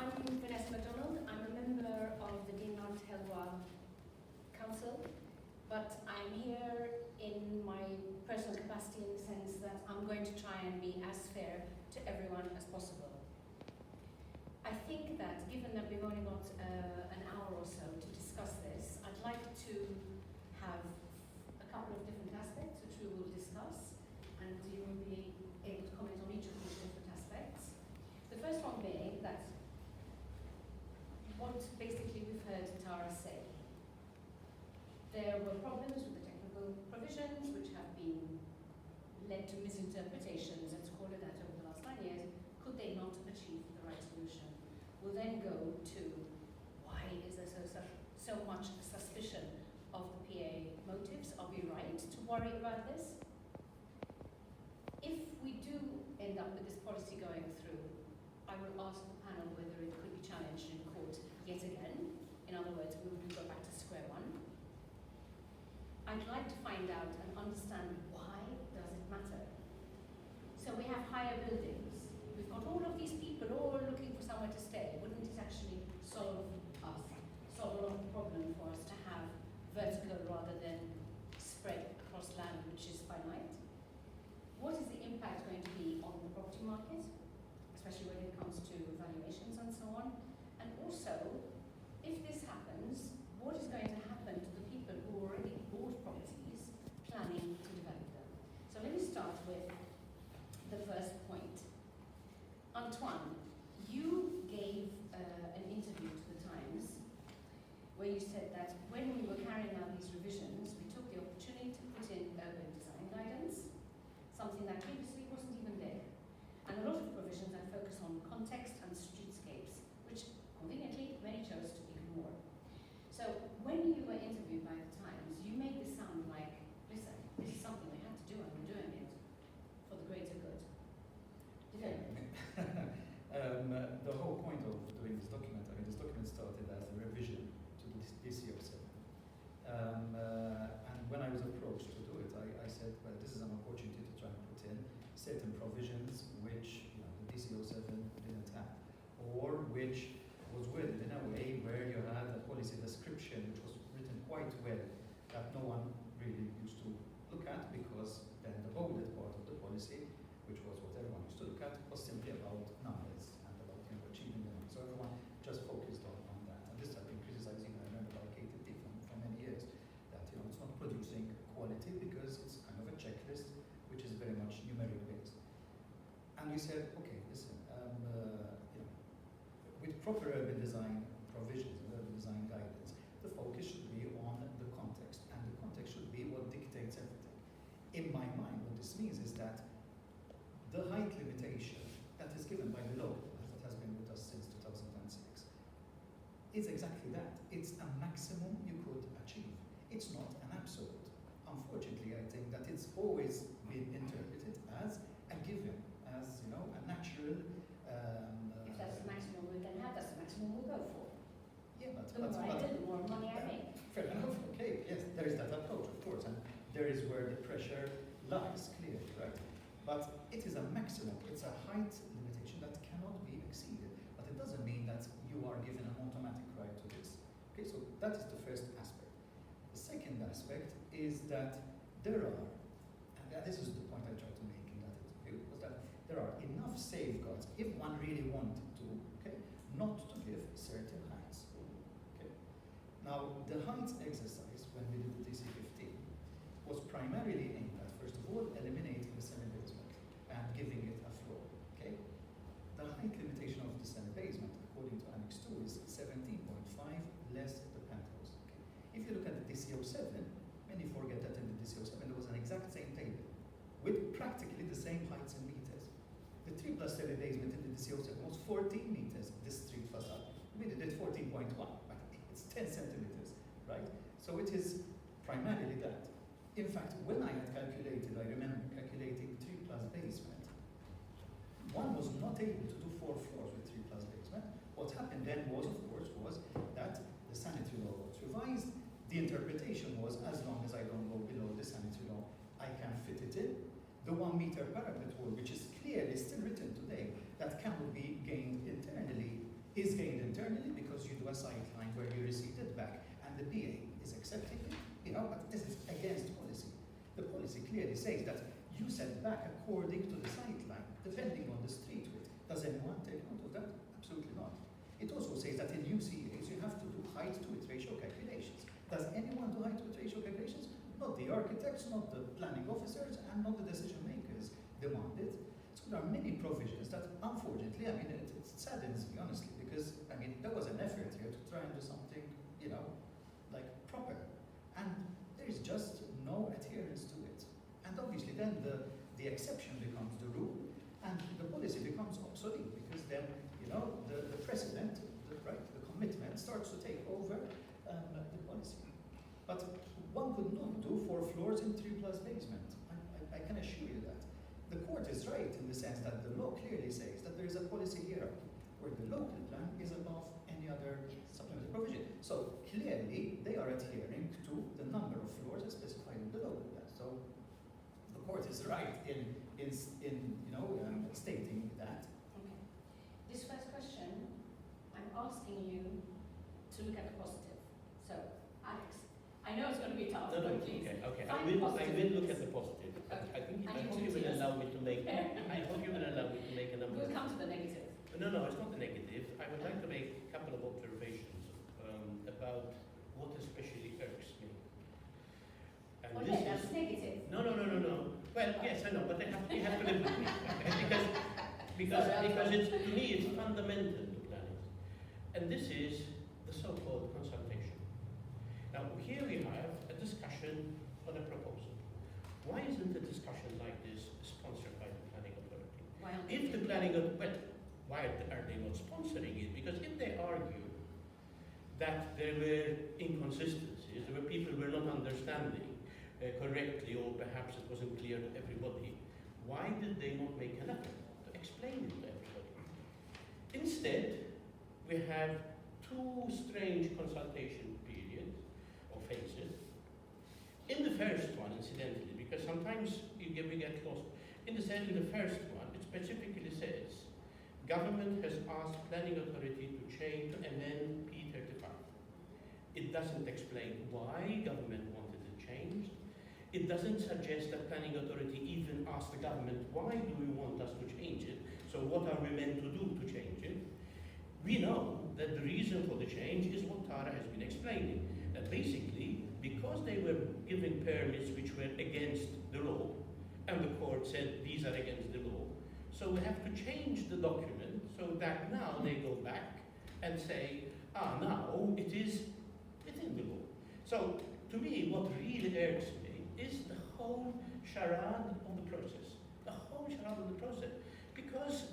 I'm Vanessa Macdonald. I'm a member of the Dinant Helwa Council, but I'm here in my personal capacity in the sense that I'm going to try and be as fair to everyone as possible. I think that given that we've only got an hour or so to discuss this, I'd like to have a couple of different aspects which we will discuss, and you will be able to comment on each of these different aspects. The first one being that what basically we've heard Tara say. There were problems with the technical provisions which have been led to misinterpretations, let's call it that, over the last 9 years. Could they not achieve the right solution? We'll then go to why is there so much suspicion of the PA motives? Are we right to worry about this? If we do end up with this policy going through, I will ask the panel whether it could be challenged in court yet again. In other words, we would go back to square one. I'd like to find out and understand why does it matter. So we have higher buildings. We've got all of these people all looking for somewhere to stay. Wouldn't it actually solve a lot of the problem for us to have vertical rather than spread across land which is finite? What is the impact going to be on the property market, especially when it comes to valuations and so on? And also, if this happens, what is going to happen to the people who already bought properties planning to develop them? So let me start with the first point. Antoine, you gave an interview to the Times where you said that when we were carrying out these revisions, we took the opportunity to put in urban design guidance, something that previously wasn't even there. And a lot of provisions that focus on context and streetscapes, which conveniently many chose to ignore. So when you were interviewed by the Times, you made this sound like, listen, this is something we have to do and we're doing it for the greater good. The whole point of doing this document, this document started as a revision to the DCO7. And when I was approached to do it, I said, well, this is an opportunity to try and put in certain provisions which the DCO7 didn't have, or which was worded in a way where you had a policy description which was written quite well that no one really used to look at, because then the bolded part of the policy, which was what everyone used to look at, was simply about numbers and about achieving the numbers. So everyone just focused on that. And this had been criticized, I remember, by KTT for many years, that it's not producing quality because it's kind of a checklist which is very much numeric based. And we said, okay, listen, with proper urban design provisions and urban design guidance, the focus should be on the context, and the context should be what dictates everything. In my mind, what this means is that the height limitation that is given by the law, as it has been with us since 2006, is exactly that. It's a maximum you could achieve. It's not an absolute. Unfortunately, I think that it's always been interpreted as a given, as a natural. If that's the maximum we can have, that's the maximum we'll go for. Yeah, but the more I do, the more money I make. Fair enough. Okay, yes, there is that approach, of course, and there is where the pressure lies, clearly, right? But it is a maximum. It's a height limitation that cannot be exceeded. But it doesn't mean that you are given an automatic right to this. Okay, so that is the first aspect. The second aspect is that there are, and this is the point I tried to make in that interview, was that there are enough safeguards if one really wanted to, not to give certain heights. Okay. Now, the heights exercise when we did the DC15 was primarily aimed at, first of all, eliminating the semi-basement and giving it a floor. Okay. The height limitation of the semi-basement, according to Annex 2, is 17.5 less the penthouse. Okay. If you look at the DCO7, many forget that in the DCO7 there was an exact same table with practically the same heights in meters. The 3 plus semi-basement in the DCO7 was 14 meters, this street facade. We did it 14.1, but it's 10 centimeters, right? So it is primarily that. In fact, when I had calculated, I remember calculating 3 plus basement, one was not able to do 4 floors with 3 plus basement. What happened then was, of course, was that the sanitary law was revised. The interpretation was, as long as I don't go below the sanitary law, I can fit it in. The 1 meter parapet wall, which is clearly still written today, that cannot be gained internally, is gained internally because you do a sightline where you receive it back and the PA is accepting it, but this is against policy. The policy clearly says that you set back according to the sightline, depending on the street width. Does anyone take note of that? Absolutely not. It also says that in UCAs you have to do height to width ratio calculations. Does anyone do height to width ratio calculations? Not the architects, not the planning officers, and not the decision makers demand it. So there are many provisions that, unfortunately, it saddens me, honestly, because, there was an effort here to try and do something, proper. And there is just no adherence to it. And obviously then the exception becomes the rule, and the policy becomes obsolete, because then, the precedent, the commitment starts to take over the policy. But one could not do 4 floors in 3+ basement. I can assure you that. The court is right in the sense that the law clearly says that there is a policy hierarchy, where the local plan is above any other supplementary provision. So clearly they are adhering to the number of floors as specified in the local plan. So the court is right in stating that. Okay. This first question, I'm asking you to look at the positive. So, Alex, I know it's going to be tough, No, but please. okay. I Find will positive look at things. the positive. Okay. I hope you will allow me to make. I hope you will allow me to make a number. We'll come to the negative. No, it's not a negative. I would like to make a couple of observations about what especially irks me. And Well, this that's negative. No. Well, yes, I know, but you have to live with me because it's, to me, it's fundamental to planning, and this is the so-called consultation. Now, here we have a discussion on a proposal. Why isn't a discussion like this sponsored by the planning authority? Why aren't If the they? planning authority, why are they not sponsoring it? Because if they argue that there were inconsistencies, there were people who were not understanding correctly, or perhaps it wasn't clear to everybody, why did they not make an effort to explain it to everybody? Instead, we have 2 strange consultation periods or phases. In the first one, incidentally, because sometimes we get lost. In the first one, it specifically says, government has asked planning authority to amend P35. It doesn't explain why government wanted it changed. It doesn't suggest that planning authority even asked the government, why do we want us to change it? So what are we meant to do to change it? We know that the reason for the change is what Tara has been explaining. That basically, because they were giving permits which were against the law, and the court said these are against the law, so we have to change the document so that now they go back and say, now it is within the law. So to me, what really irks me is the whole charade of the process. Because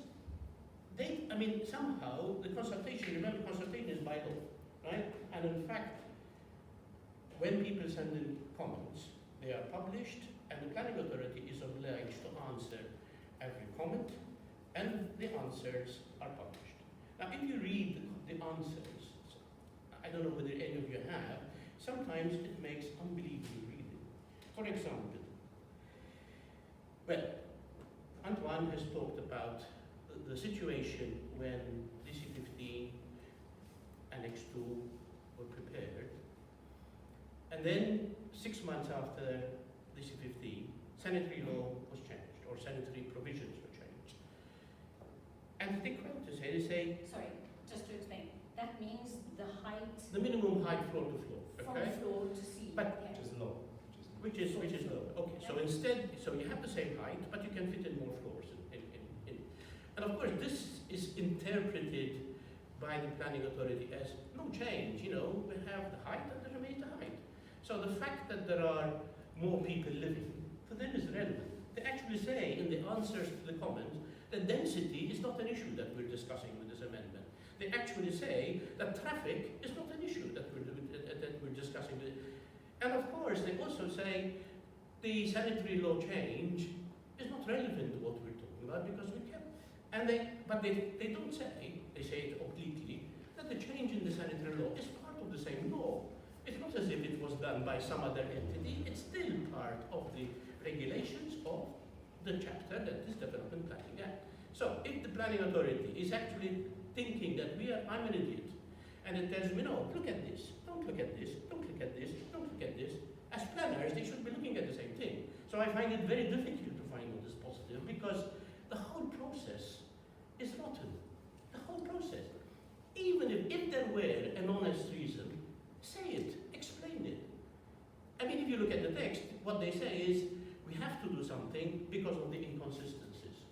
somehow the consultation, remember consultation is by law, right? And in fact, when people send in comments, they are published, and the planning authority is obliged to answer every comment, and the answers are published. Now, if you read the answers, I don't know whether any of you have, sometimes it makes unbelievable reading. For example, Antoine has talked about the situation when DC-15 Annex 2 were prepared, and then 6 months after DC-15, sanitary law was changed, or sanitary provisions were changed. And they quote to say, Sorry, just to explain. That means the height the minimum height floor to floor, from okay? floor to ceiling. But- yeah. Which is low. Which is low. Okay, so instead, you have the same height, but you can fit in more floors in. And of course, this is interpreted by the planning authority as no change, we have the height and there remains the height. So the fact that there are more people living, for them is relevant. They actually say in the answers to the comments that density is not an issue that we're discussing with this amendment. They actually say that traffic is not an issue that we're discussing. And of course, they also say the sanitary law change is not relevant to what we're talking about because we can. But they don't say, they say it obliquely, that the change in the sanitary law is part of the same law. It's not as if it was done by some other entity, it's still part of the regulations of the chapter that is Development Planning Act. So if the planning authority is actually thinking that I'm an idiot, and it tells me, no, look at this, don't look at this, don't look at this, don't look at this. As planners, they should be looking at the same thing. So I find it very difficult to find what is positive, because the whole process is rotten. The whole process. Even if there were an honest reason, say it, explain it. I mean, if you look at the text, what they say is, we have to do something because of the inconsistencies.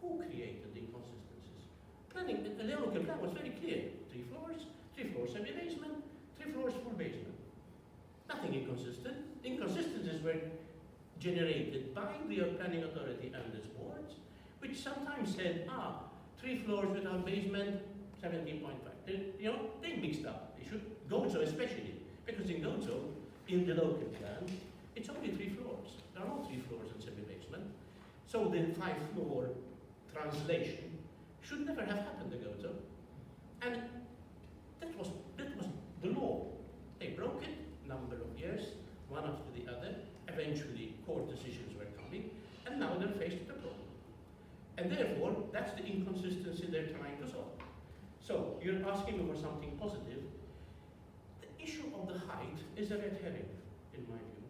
Who created the inconsistencies? Planning, the local plan was very clear. 3 floors semi-basement, 3 floors full basement. Nothing inconsistent. Inconsistencies were generated by the planning authority and its boards, which sometimes said, 3 floors without basement, 17.5. They mixed up. They should, Gozo especially, because in Gozo, in the local plan, it's only 3 floors. There are not 3 floors in semi-basement. So the 5-floor translation should never have happened in Gozo. And that was the law. They broke it, number of years, one after the other. Eventually, court decisions were coming, and now they're faced with the problem. And therefore, that's the inconsistency they're trying to solve. So, you're asking me for something positive. The issue of the height is a red herring, in my view.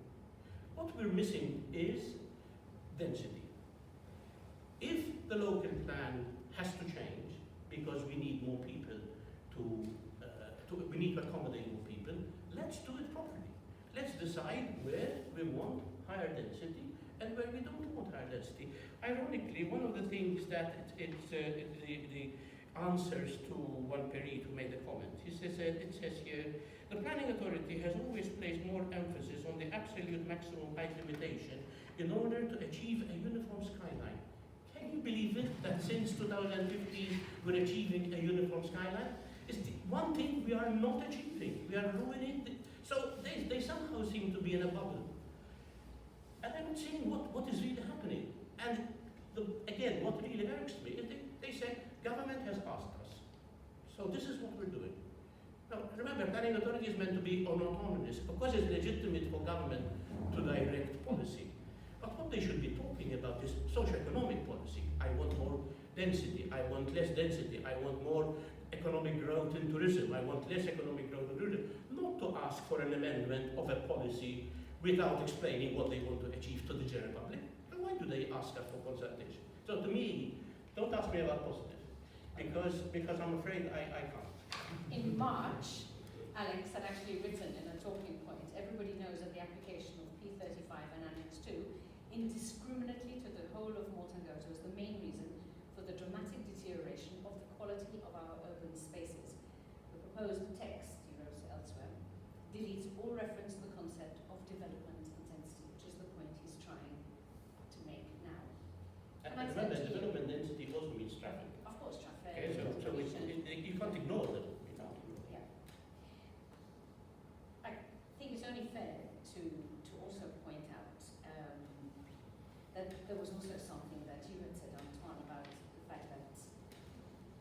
What we're missing is density. If the local plan has to change, because we need more people we need to accommodate more people, let's do it properly. Let's decide where we want higher density and where we don't want higher density. Ironically, one of the things that the answers to one Perit who made a comment, it says here, the planning authority has always placed more emphasis on the absolute maximum height limitation in order to achieve a uniform skyline. Can you believe it that since 2015 we're achieving a uniform skyline? It's the one thing we are not achieving. We are ruining so they somehow seem to be in a bubble. And I'm not seeing what is really happening. And again, what really irks me is they say, government has asked us. So this is what we're doing. Now, remember, planning authority is meant to be autonomous. Of course, it's legitimate for government to direct policy. But what they should be talking about is socio-economic policy. I want more density. I want less density. I want more economic growth in tourism. I want less economic growth in tourism. Not to ask for an amendment of a policy without explaining what they want to achieve to the general public. And why do they ask us for consultation? So to me, don't ask me about positive, because I'm afraid I can't. In March, Alex had actually written in a talking point, everybody knows that the application of P35 and Annex 2 indiscriminately to the whole of Malta Gozo is the main reason for the dramatic deterioration of the quality of our urban spaces. The proposed text, he wrote elsewhere, deletes all reference to the concept of development intensity, which is the point he's trying to make now. And remember, development density also means traffic. Of course, traffic. Okay, so you can't ignore them. Yeah. I think it's only fair to also point out that there was also something that you had said, Antoine, about the fact that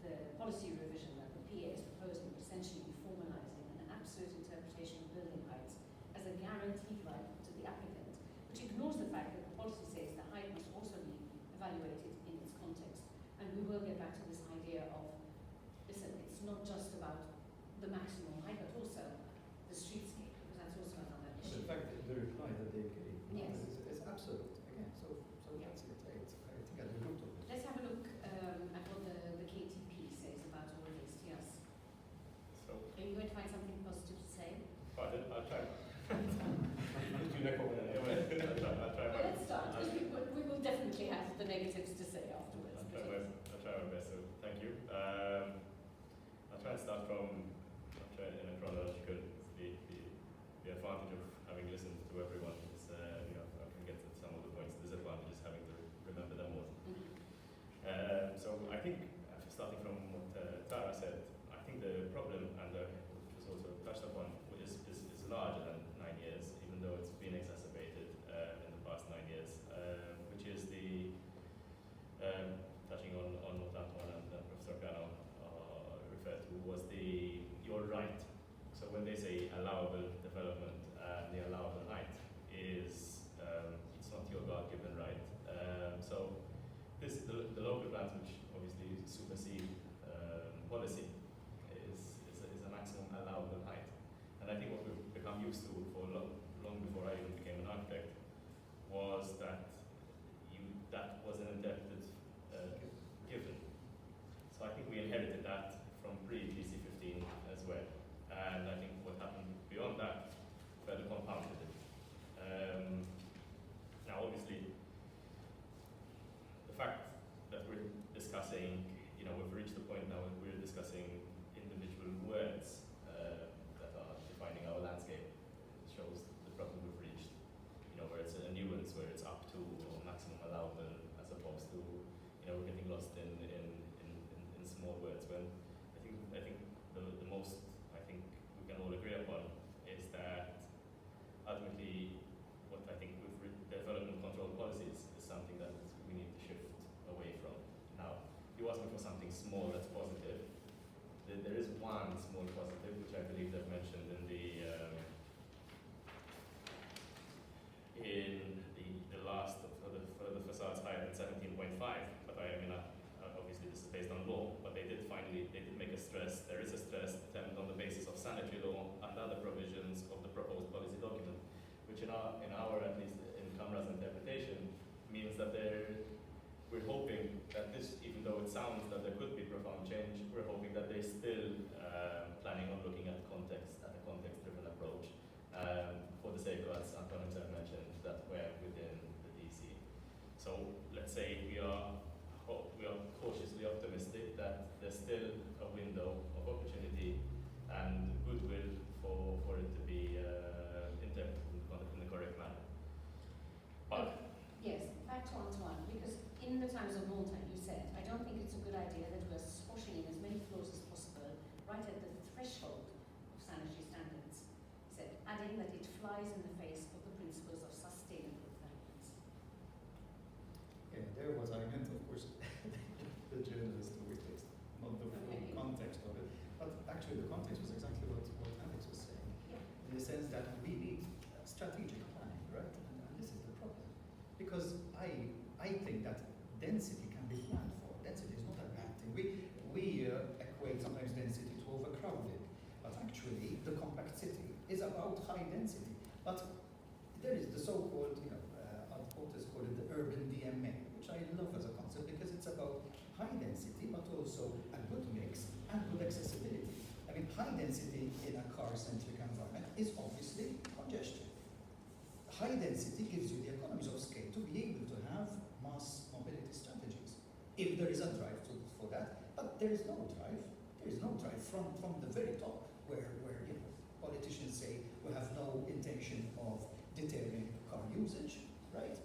the policy revision that the PA is proposing would essentially be formalising an absolute interpretation of building heights as a guaranteed right to the applicant, which ignores the fact that the policy says the height must also be evaluated in its context. And we will get back to this idea of, listen, it's not just about the maximum height, but also the streetscape, because that's also another But issue. in fact, the reply that they gave Yes. is absolute. Again, so Yeah. that's it. I think at the root of it. Let's have a look at what the KTP says about all of this. Yes. So, Are you going to find something positive to say? pardon, I'll try. I'll try Well, let's start, because we will definitely have the negatives to say afterwards. I'll try my best, so thank you. I'll try and start from, in a chronological, the advantage of having listened to everyone is, I can get to some of the points. The disadvantage is having to remember them all. So I think, starting from what Tara said, I think the problem, and which was also touched upon, is larger than 9 years, even though it's been exacerbated in the past 9 years, which is the, touching on what Antoine and Professor Torpiano referred to, was your right. So when they say allowable development, the allowable height is, it's not your God-given right. So the local plans, which obviously supersede and I think what happened beyond that further compounded it. Now, obviously, the fact that we're discussing, we've reached the point now where we're discussing individual words that are defining our landscape shows the problem we've reached. Where it's a nuance, where it's up to or maximum allowable, as opposed to, we're getting lost in small words. When I think the most I think we can all agree upon is that ultimately what I think development control policies is something that we need to shift away from. Now, you asked me for something small that's positive. There is one small positive, which I believe they've mentioned in the last for the facades higher than 17.5. But obviously this is based on law. But they did make a stress. There is a stress determined on the basis of sanitary law and other provisions of the proposed policy document, which in our at least in Kamra's interpretation means that we're hoping that this, even though it sounds that there could be profound change, we're hoping that they're still planning on looking at a context-driven approach for the safeguards Antoine himself mentioned that were within the DC. So let's say we are cautiously optimistic that there's still a window of opportunity and goodwill for it to be interpreted in the correct manner. But yes, back to Antoine, because in the Times of Malta you said, I don't think it's a good idea that we're squashing in as many floors as possible right at the threshold of sanitary standards. He said, adding that it flies in the face of the principles of sustainable development. Yeah, there was, I meant, of course, the journalist who replaced, not the full Okay. context of it. But actually, the context was exactly what Alex was saying, Yeah. in the sense that we need strategic planning, right? And this is the problem. Because I think that density can be planned for. Density is not a bad thing. We equate sometimes density to overcrowding, but actually the compact city is about high density. But there is the so-called, Alport called it the urban DMA, which I love as a concept because it's about high density, but also a good mix and good accessibility. I mean, high density in a car-centric environment is obviously congestion. High density gives you the economies of scale to be able to have mass mobility strategies. If there is a drive for that, but there is no drive. There is no drive from the very top, where politicians say we have no intention of deterring car usage, right?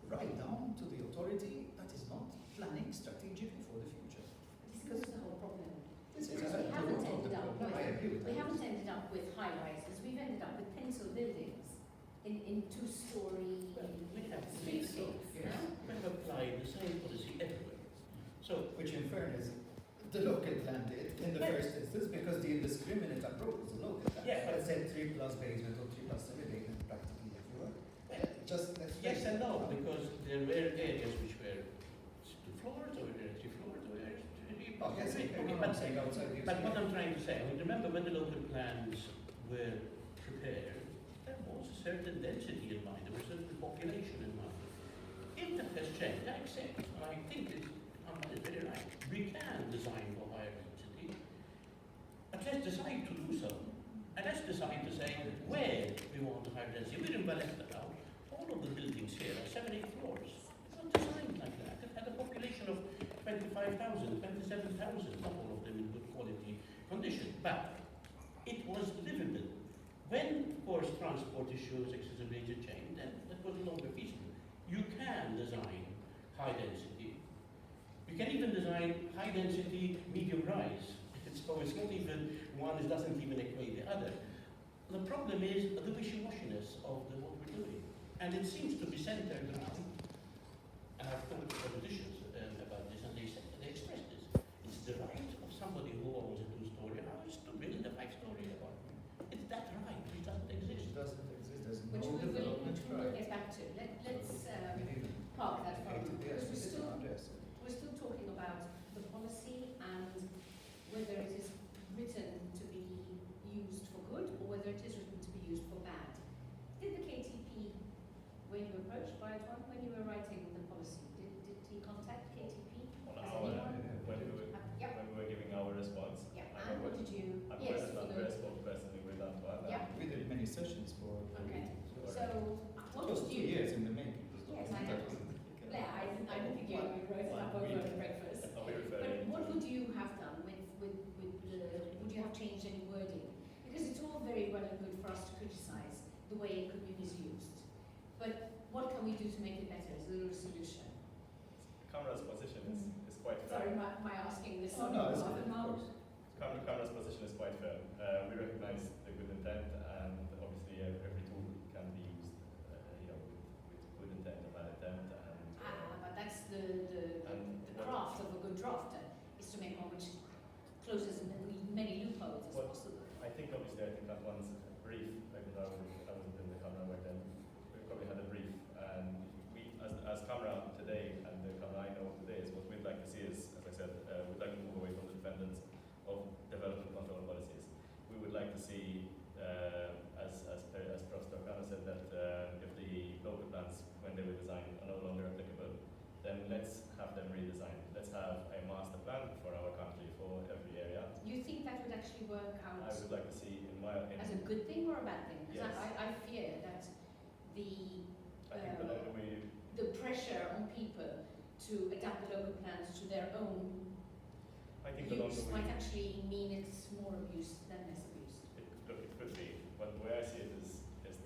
Right down to the authority that is not planning strategically for the future. This is the whole problem. This is Because we haven't ended up I agree with we that. haven't ended up with high rises. We've ended up with pencil buildings in two-story We have streetscapes. Yes. We have applied the same policy everywhere. So Which in fairness, the local plan did in the first instance because the indiscriminate approach was the local plan. Yeah, but- It said 3+ basement or 3+ semi-basement practically everywhere. Just let's yes face and it. no, because there were areas which were 2 floors, or 3 floors, or 3 Oh, yes, okay, Okay, I'm saying outside the but what I'm trying to say, remember when the local plans were prepared, there was a certain density in mind, there was a certain population in mind. If that has changed, I accept, I think Kamra is very right. We can design for higher density, but let's decide to do so. And let's decide to say where we want the higher density. We're in Valletta now. All of the buildings here are 7, 8 floors. It's not designed like that. It had a population of 25,000, 27,000, not all of them in good quality condition. But it was livable. When, of course, transport issues, accessibility changed, then that was no longer feasible. You can design high density. You can even design high density, medium rise. So it's not even one, it doesn't even equate the other. The problem is the wishy-washiness of what we're doing. And it seems to be centered around, and I've talked to politicians about this, and they express this. It's the right of somebody who owns a 2-story house to build a 5-story apartment. It's that right, which doesn't exist. It doesn't exist. There's Which no development we will drive. get back to. Let's I mean, even park that for a moment, yes, because yes. we're still talking about the policy and whether it is written to be used for good or whether it is written to be used for bad. Did the KTP, were you approached by Antoine when you were writing the policy? Did he contact KTP? on Has our anyone? when we Yeah. were giving our response, Yeah. I And know what did you? I'm Yes, present, for I'm the. very spokesperson, we were many sessions for Okay. meetings. So, It what was would 2 you? years in the making. This Yes, I document. know. Yeah, I don't think you wrote it up over breakfast. Are we But referring what to? would you have done with the, would you have changed any wording? Because it's all very well and good for us to criticise the way it could be misused. But what can we do to make it better? Is there a solution? Kamra's position is quite Sorry, firm. my asking this Oh, on no, that's behalf good, of of Mal. course. Kamra's position is quite firm. We recognise the good intent, and obviously every tool can be used, with good intent and bad intent, and But that's the craft of a good drafter, is to make one which closes many loopholes as What- possible. I think that one's brief, like I wasn't in the Kamra back then, we probably had a brief, and we, as Kamra today, and the Kamra I know today, is what we'd like to see is, as I said, we'd like to move away from the dependence of development control policies. We would like to see, as Prof. Torpiano said, that if the local plans, when they were designed, are no longer applicable, then let's have them redesigned. Let's have a master plan for our country, for every area. You think that would actually work out I would like to see as a good thing or a bad thing? Because Yes. I fear that I think the longer we, the pressure on people to adapt the local plans to their own I think the longer use we, might actually mean it's more abuse than less abuse. it could be, but the way I see it is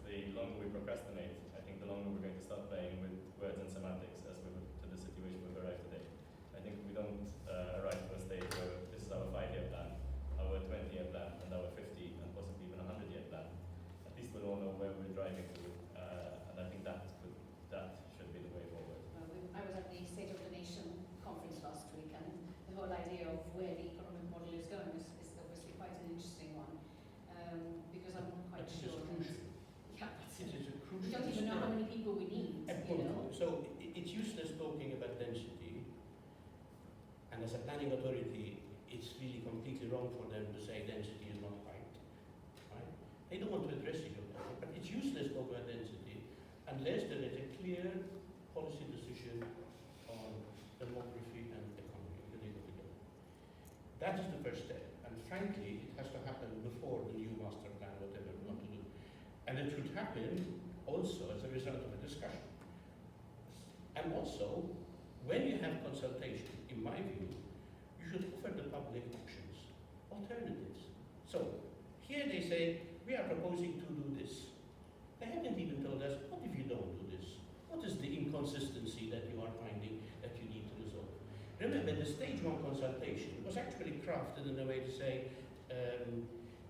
the longer we procrastinate, I think the longer we're going to start playing with words and semantics as we would to the situation we've arrived today. I think we don't arrive to a state where this is our 5-year plan, our 20-year plan, and our 50 and possibly even 100-year plan. At least we'll all know where we're driving to, and I think that should be the way forward. I was at the State of the Nation conference last week, and the whole idea of where the economic model is going is obviously quite an interesting one, because I'm not quite But it is sure. crucial. Yeah, but It is a we crucial don't even know how step. many people we need, you know. So it's useless talking about density, and as a planning authority, it's really completely wrong for them to say density is not height. Right? They don't want to address it, but it's useless talking about density unless there is a clear policy decision on demography and economy. They go together. That is the first step, and frankly, it has to happen before the new master plan, whatever we want to do. And it should happen also as a result of a discussion. And also, when you have consultation, in my view, you should offer the public options, alternatives. So, here they say, we are proposing to do this. They haven't even told us, what if you don't do this? What is the inconsistency that you are finding that you need to resolve? Remember, the stage 1 consultation was actually crafted in a way to say,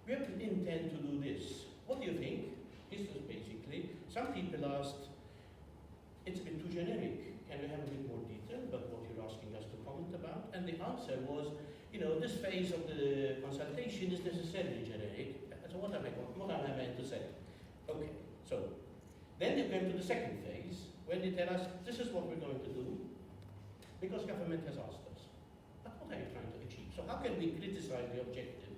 we have to intend to do this. What do you think? This was basically, some people asked, it's a bit too generic. Can we have a bit more detail about what you're asking us to comment about? And the answer was, this phase of the consultation is necessarily generic. So what am I meant to say? Okay, so then they went to the second phase, when they tell us, this is what we're going to do, because government has asked us. But what are you trying to achieve? So how can we criticize the objective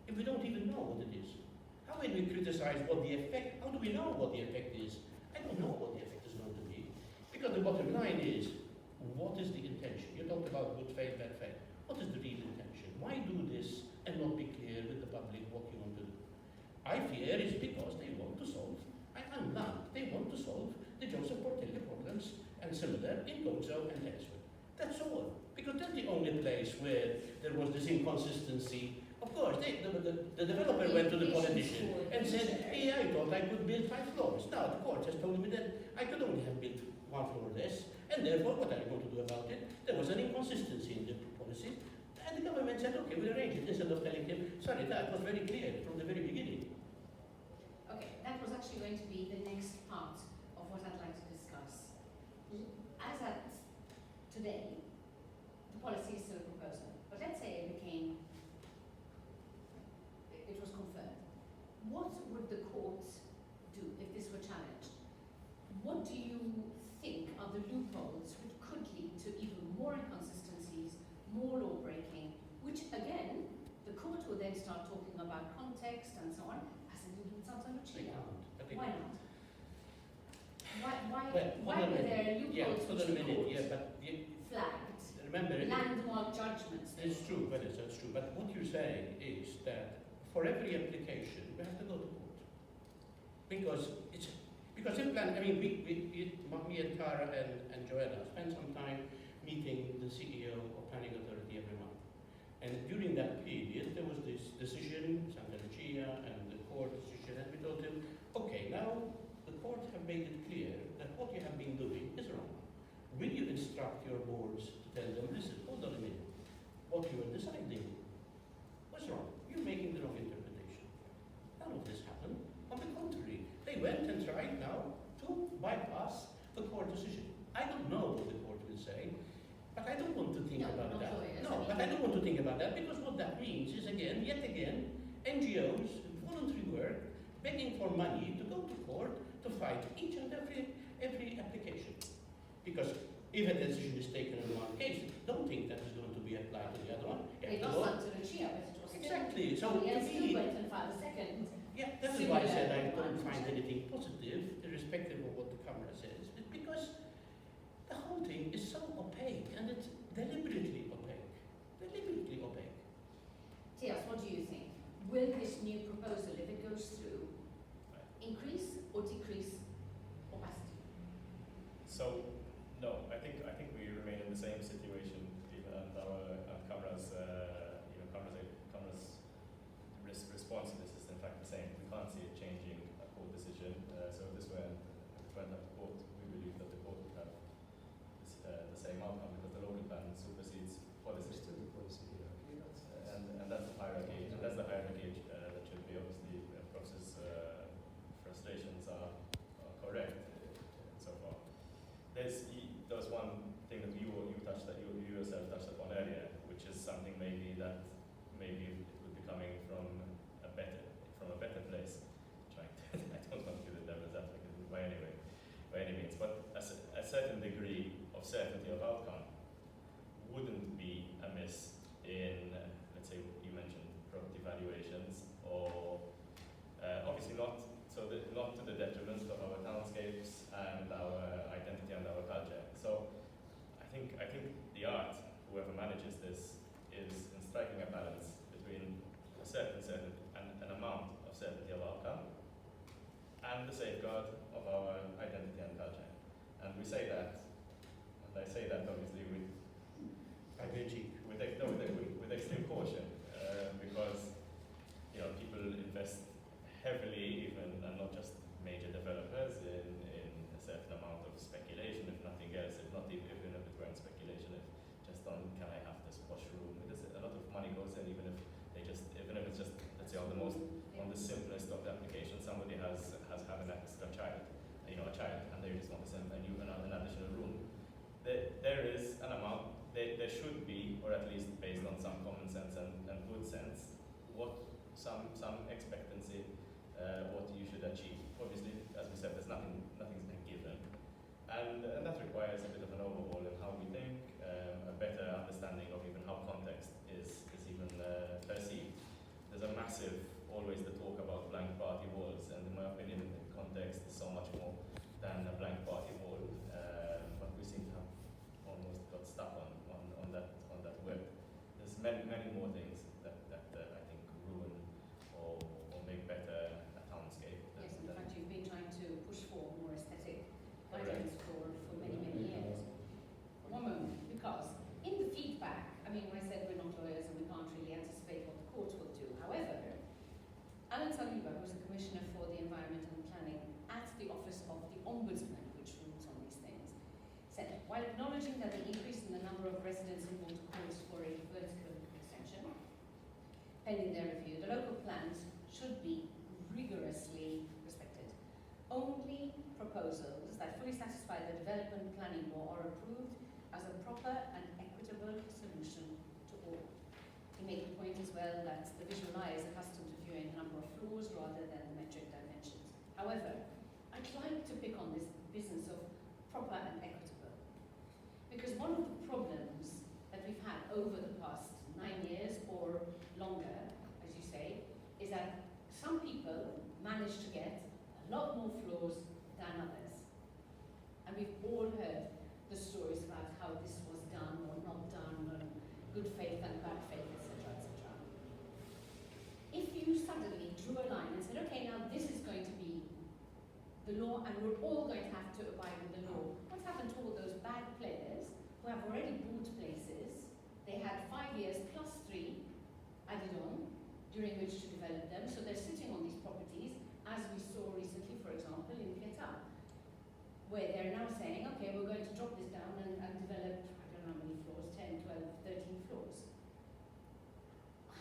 if we don't even know what it is? How can we criticize what the effect, how do we know what the effect is? I don't know what the effect is going to be. Because the bottom line is, what is the intention? You talked about good faith, bad faith. What is the real intention? Why do this and not be clear with the public what you want to do? I fear it's because they want to solve, I'm blunt, they want to solve the Joseph Portelli problems and similar in Gozo and elsewhere. That's all. Because that's the only place where there was this inconsistency. Of course, the developer went to the politician and said, hey, I thought I could build 5 floors. Now the court has told me that I could only have built 1 floor less, and therefore what are you going to do about it? There was an inconsistency in the policy, and the government said, okay, we'll arrange it, instead of telling him, sorry, that was very clear from the very beginning. Okay, that was actually going to be the next part of what I'd like to discuss. As at today, the policy is still a proposal, but let's say it was confirmed. What would the court do if this were challenged? What do you think are the loopholes which could lead to even more inconsistencies, more law breaking, which again, the court will then start talking about context and so on, as it did in Santa They Lucia. can't. Why not? Why Well, were there loopholes hold on a which the minute, court but flagged? remember, Landmark judgments. it's true, Vanessa, it's true. But what you're saying is that for every application, we have to go to court. Because the bottom line is, when you have consultation, you have to go to court. And the government said, okay, we'll arrange it, instead of telling him, sorry, that was very clear from the very beginning. Okay, that was actually going to be the next part of what I'd like to discuss. As at today, the policy is still a proposal, but let's say it became Because in plan, I mean, me and Tara and Joanna spent some time meeting the CEO of Planning Authority every month. And during that period, there was this decision, Santa Lucia, and the court decision, and we told him, okay, now the court have made it clear that what you have been doing is wrong. Will you instruct your boards to tell them, listen, hold on a minute, what you are deciding was wrong. You're making the wrong interpretation. None of this happened. On the contrary, they went and tried now to bypass the court decision. I don't know what the court will say, but I don't want to think about that. No, but I don't want to think about that, because what that means is, again, yet again, NGOs, voluntary work, begging for money to go to court to fight each and every application. Because if a decision is taken in one case, don't think that is going to be applied to the other one. They lost Santa Lucia, but it was Exactly. So somebody to else still me, went and filed a second. yeah, that is why I said I don't Similar find anything positive, irrespective of what the Kamra says, but because the whole thing is so opaque, and it's deliberately opaque. Deliberately opaque. Matias, what do you think? Will this new proposal, if it goes through, increase or decrease opacity? So, no, I think we remain in the same situation, even and Kamra's response to this is in fact the same. We can't see it changing a court decision. So if this went up to court, we believe that the court would have the same outcome, because the local plan supersedes policy. And that's the hierarchy. And that's the hierarchy that should be, obviously, process frustrations are correct so far. There was one thing that you yourself touched upon earlier, which is something maybe it would be coming from a better place. I don't want to be the devil's advocate by any means, but a certain degree of certainty of outcome wouldn't be amiss in, let's say, you mentioned property valuations, or obviously not to the detriment of our townscapes and our identity and our culture. So I think the art, whoever manages this, is in striking a balance between a certain an amount of certainty of outcome and the safeguard of our identity and culture. And we say that, and I say that obviously with extreme caution, because people invest heavily, even, and not just major developers, in a certain amount of speculation, if nothing else, if it weren't speculation, if just on, can I have this posh room? A lot of money goes in, even if it's just, let's say, on the simplest of the applications, somebody has had an extra child, a child, and they just want an additional room. There is an amount, there should be, or at least based on some common sense and good sense, some expectancy, what you should achieve. Obviously, as we said, nothing's been given, and that requires a bit of an overhaul in how we think, a better understanding of even how context is even perceived. There's a massive, always the talk about blank party walls, and in my opinion, context is so much more than a blank party wall, but we seem to have almost got stuck on that web. There's many more things that I think ruin or make better a townscape. Yes, in fact, you've been trying to push for more aesthetic guidelines for many years. One moment, because in the feedback, I mean, when I said we're not lawyers and we can't really anticipate what the court will do. However, Alex Torpiano, who's a commissioner for the environment and planning at the Office of the Ombudsman, which rules on these things, said, while acknowledging that the increase in the number of residents involved calls for a vertical extension, pending their review, the local plans should be rigorously respected. Only proposals that fully satisfy the development planning law are approved as a proper and equitable solution to all. He made the point as well that the visual eye is accustomed to viewing a number of floors rather than the metric dimensions. However, I'd like to pick on this business of proper and equitable, because one of the problems that we've had over the past 9 years or longer, as you say, is that some people manage to get a lot more floors than others. And we've all heard the stories about how this was done or not done, and good faith and bad faith, etc., etc. If you suddenly drew a line and said, okay, now this is going to be the law, and we're all going to have to abide with the law. What's happened to all those bad players who have already bought places? They had 5 years plus 3 added on during which to develop them, so they're sitting on these properties, as we saw recently, for example, in Pietà, where they're now saying, okay, we're going to drop this down and develop, I don't know how many floors, 10, 12, 13 floors.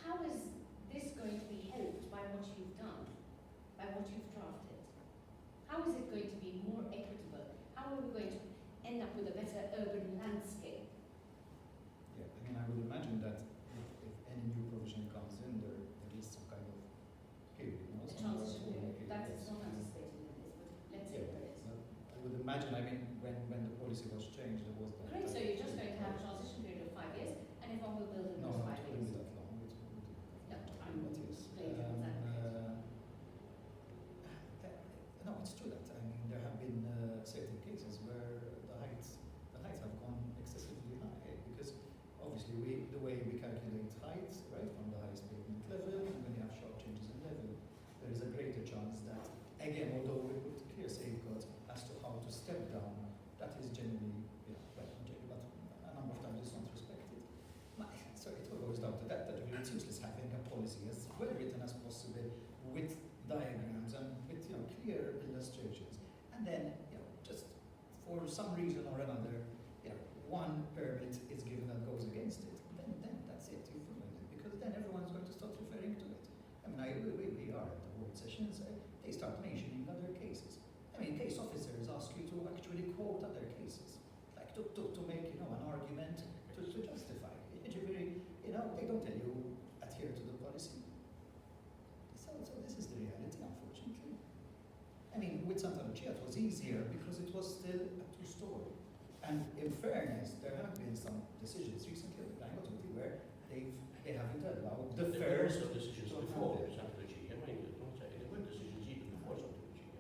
How is this going to be helped by what you've done, by what you've drafted? How is it going to be more equitable? How are we going to end up with a better urban landscape? Yeah, I mean, I would imagine that if any new provision comes in, there is some kind of period, you know, The some kind of transition period, period, that's yes. not anticipated in this, but let's say Yeah, there is. but I would imagine, I mean, when the policy was changed, there was that. Great, so you're just going to have a transition period of 5 years, and everyone will build in No, those no, 5 it years. wouldn't be that long. No, I'm But yes. playing devil's advocate. No, it's true that, I mean, there have been certain cases where the heights have gone excessively high, because obviously the way we calculate heights, right, from the highest pavement level, and when you have sharp changes in level, there is a greater chance that, again, although we put clear safeguards as to how to step down, that is generally, well, not generally, but a number of times it's not respected. So it all goes down to that really it's useless having a policy as well written as possible with diagrams and with clear illustrations, and then just for some reason or another, one permit is given that goes against it. Then that's it. You've ruined it, because then everyone's going to start referring to it. I mean, we are at the board sessions. They start mentioning other cases. I mean, case officers ask you to actually quote other cases, like to make an argument to justify. They don't tell you adhere to the policy. So this is the reality, unfortunately. I mean, with Santa Lucia, it was easier because it was still a two-story. And in fairness, there have been some decisions recently of the Planning Authority where they haven't allowed the There were first. also decisions to before have it. Santa Lucia, mind you, don't say. There were decisions even before Santa Lucia.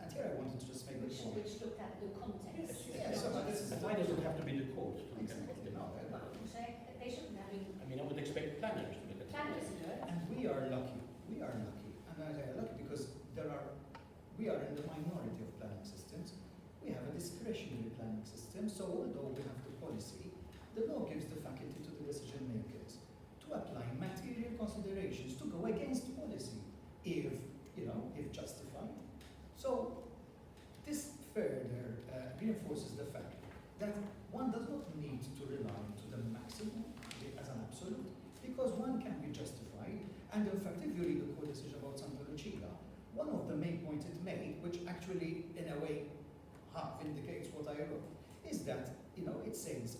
And here I wanted to just make the point. Which looked at the context. Yes, so this is And why does it have to be the court to look at Exactly, it? no, They shouldn't have been I mean, I would expect planners to look at it. planners to do it. and we are lucky. We are lucky. And I say lucky because we are in the minority of planning systems. We have a discretionary planning system, so although we have the policy, the law gives the faculty to the decision makers to apply material considerations to go against policy if justified. So this further reinforces the fact that one does not need to rely to the maximum as an absolute, because one can be justified. And in fact, if you read the court decision about Santa Lucia, one of the main points it made, which actually in a way half indicates what I wrote, is that it says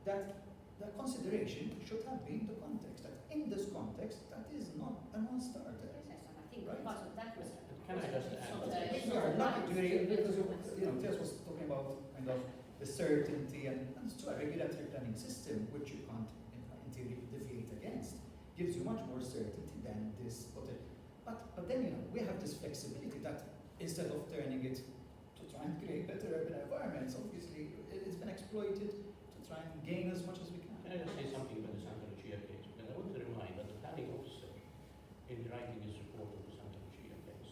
that the consideration should have been the context. That in this context, that is not a non-starter. Yes, and I think Right. part of that was. Can I just add? It's We not are a lucky right to hear, because to- Tess was talking about kind of the certainty and to a regulatory planning system, which you can't in theory deviate against, gives you much more certainty than this. But then we have this flexibility that instead of turning it to try and create better urban environments, obviously it's been exploited to try and gain as much as we can. Can I just say something about the Santa Lucia case? Because I want to remind that the planning officer, in writing his report on the Santa Lucia case,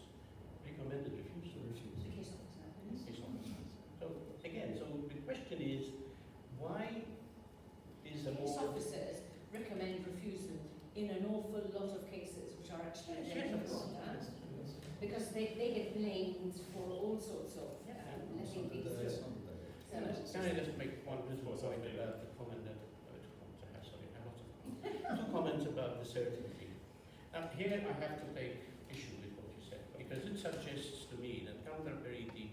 recommended refusal. The case officer. Case officer. So again, the question is, why is the Police more officers recommend refusal in an awful lot of cases, which are actually Yes, very yes, of course. important, because they get blamed for all sorts of letting things through. Can I just make one principal point about the comment that sorry, I have lots of comments. Two comments about the certainty. Now here I have to take issue with what you said, because it suggests to me that tal-Periti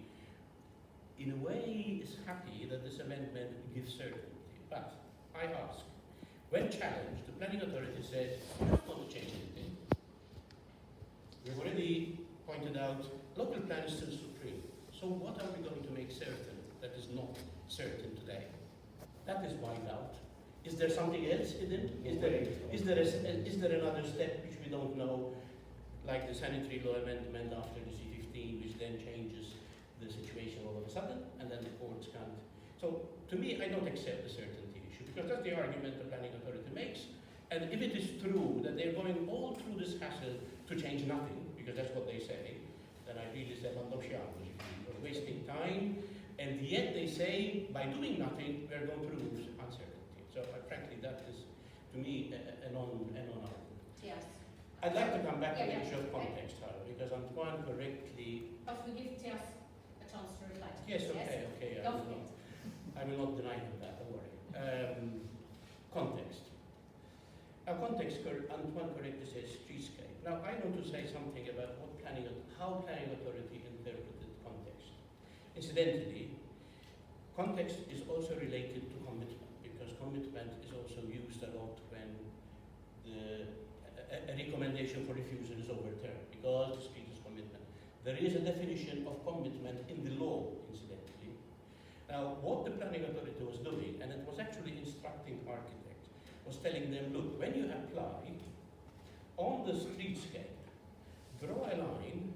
in a way is happy that this amendment gives certainty. But I ask, when challenged, the planning authority said, we don't want to change anything. We've already pointed out local plan is still supreme. So what are we going to make certain that is not certain today? That is why doubt. Is there something else in it? Is there another step which we don't know, like the sanitary law amendment after the C15, which then changes the situation all of a sudden, and then the courts can't. So to me, I don't accept the certainty issue, because that's the argument the planning authority makes. And if it is true that they're going all through this hassle to change nothing, because that's what they say, then I really say mandosciamo, you're wasting time, and yet they say, by doing nothing, we're going to remove uncertainty. So frankly, that is, to me, a non-argument. Yes. I'd like to come back to the Yeah, issue of okay. context, however, because Antoine correctly... But we give Tias a chance to reply to Yes, this, okay. Don't forget. I will not deny him that, don't worry. Context. Context, Antoine correctly says streetscape. Now, I want to say something about how planning authority interpreted context. Incidentally, context is also related to commitment, because commitment is also used a lot when a recommendation for refusal is overturned, because the street is commitment. There is a definition of commitment in the law, incidentally. Now, what the planning authority was doing, and it was actually instructing architects, was telling them, look, when you apply on the streetscape, draw a line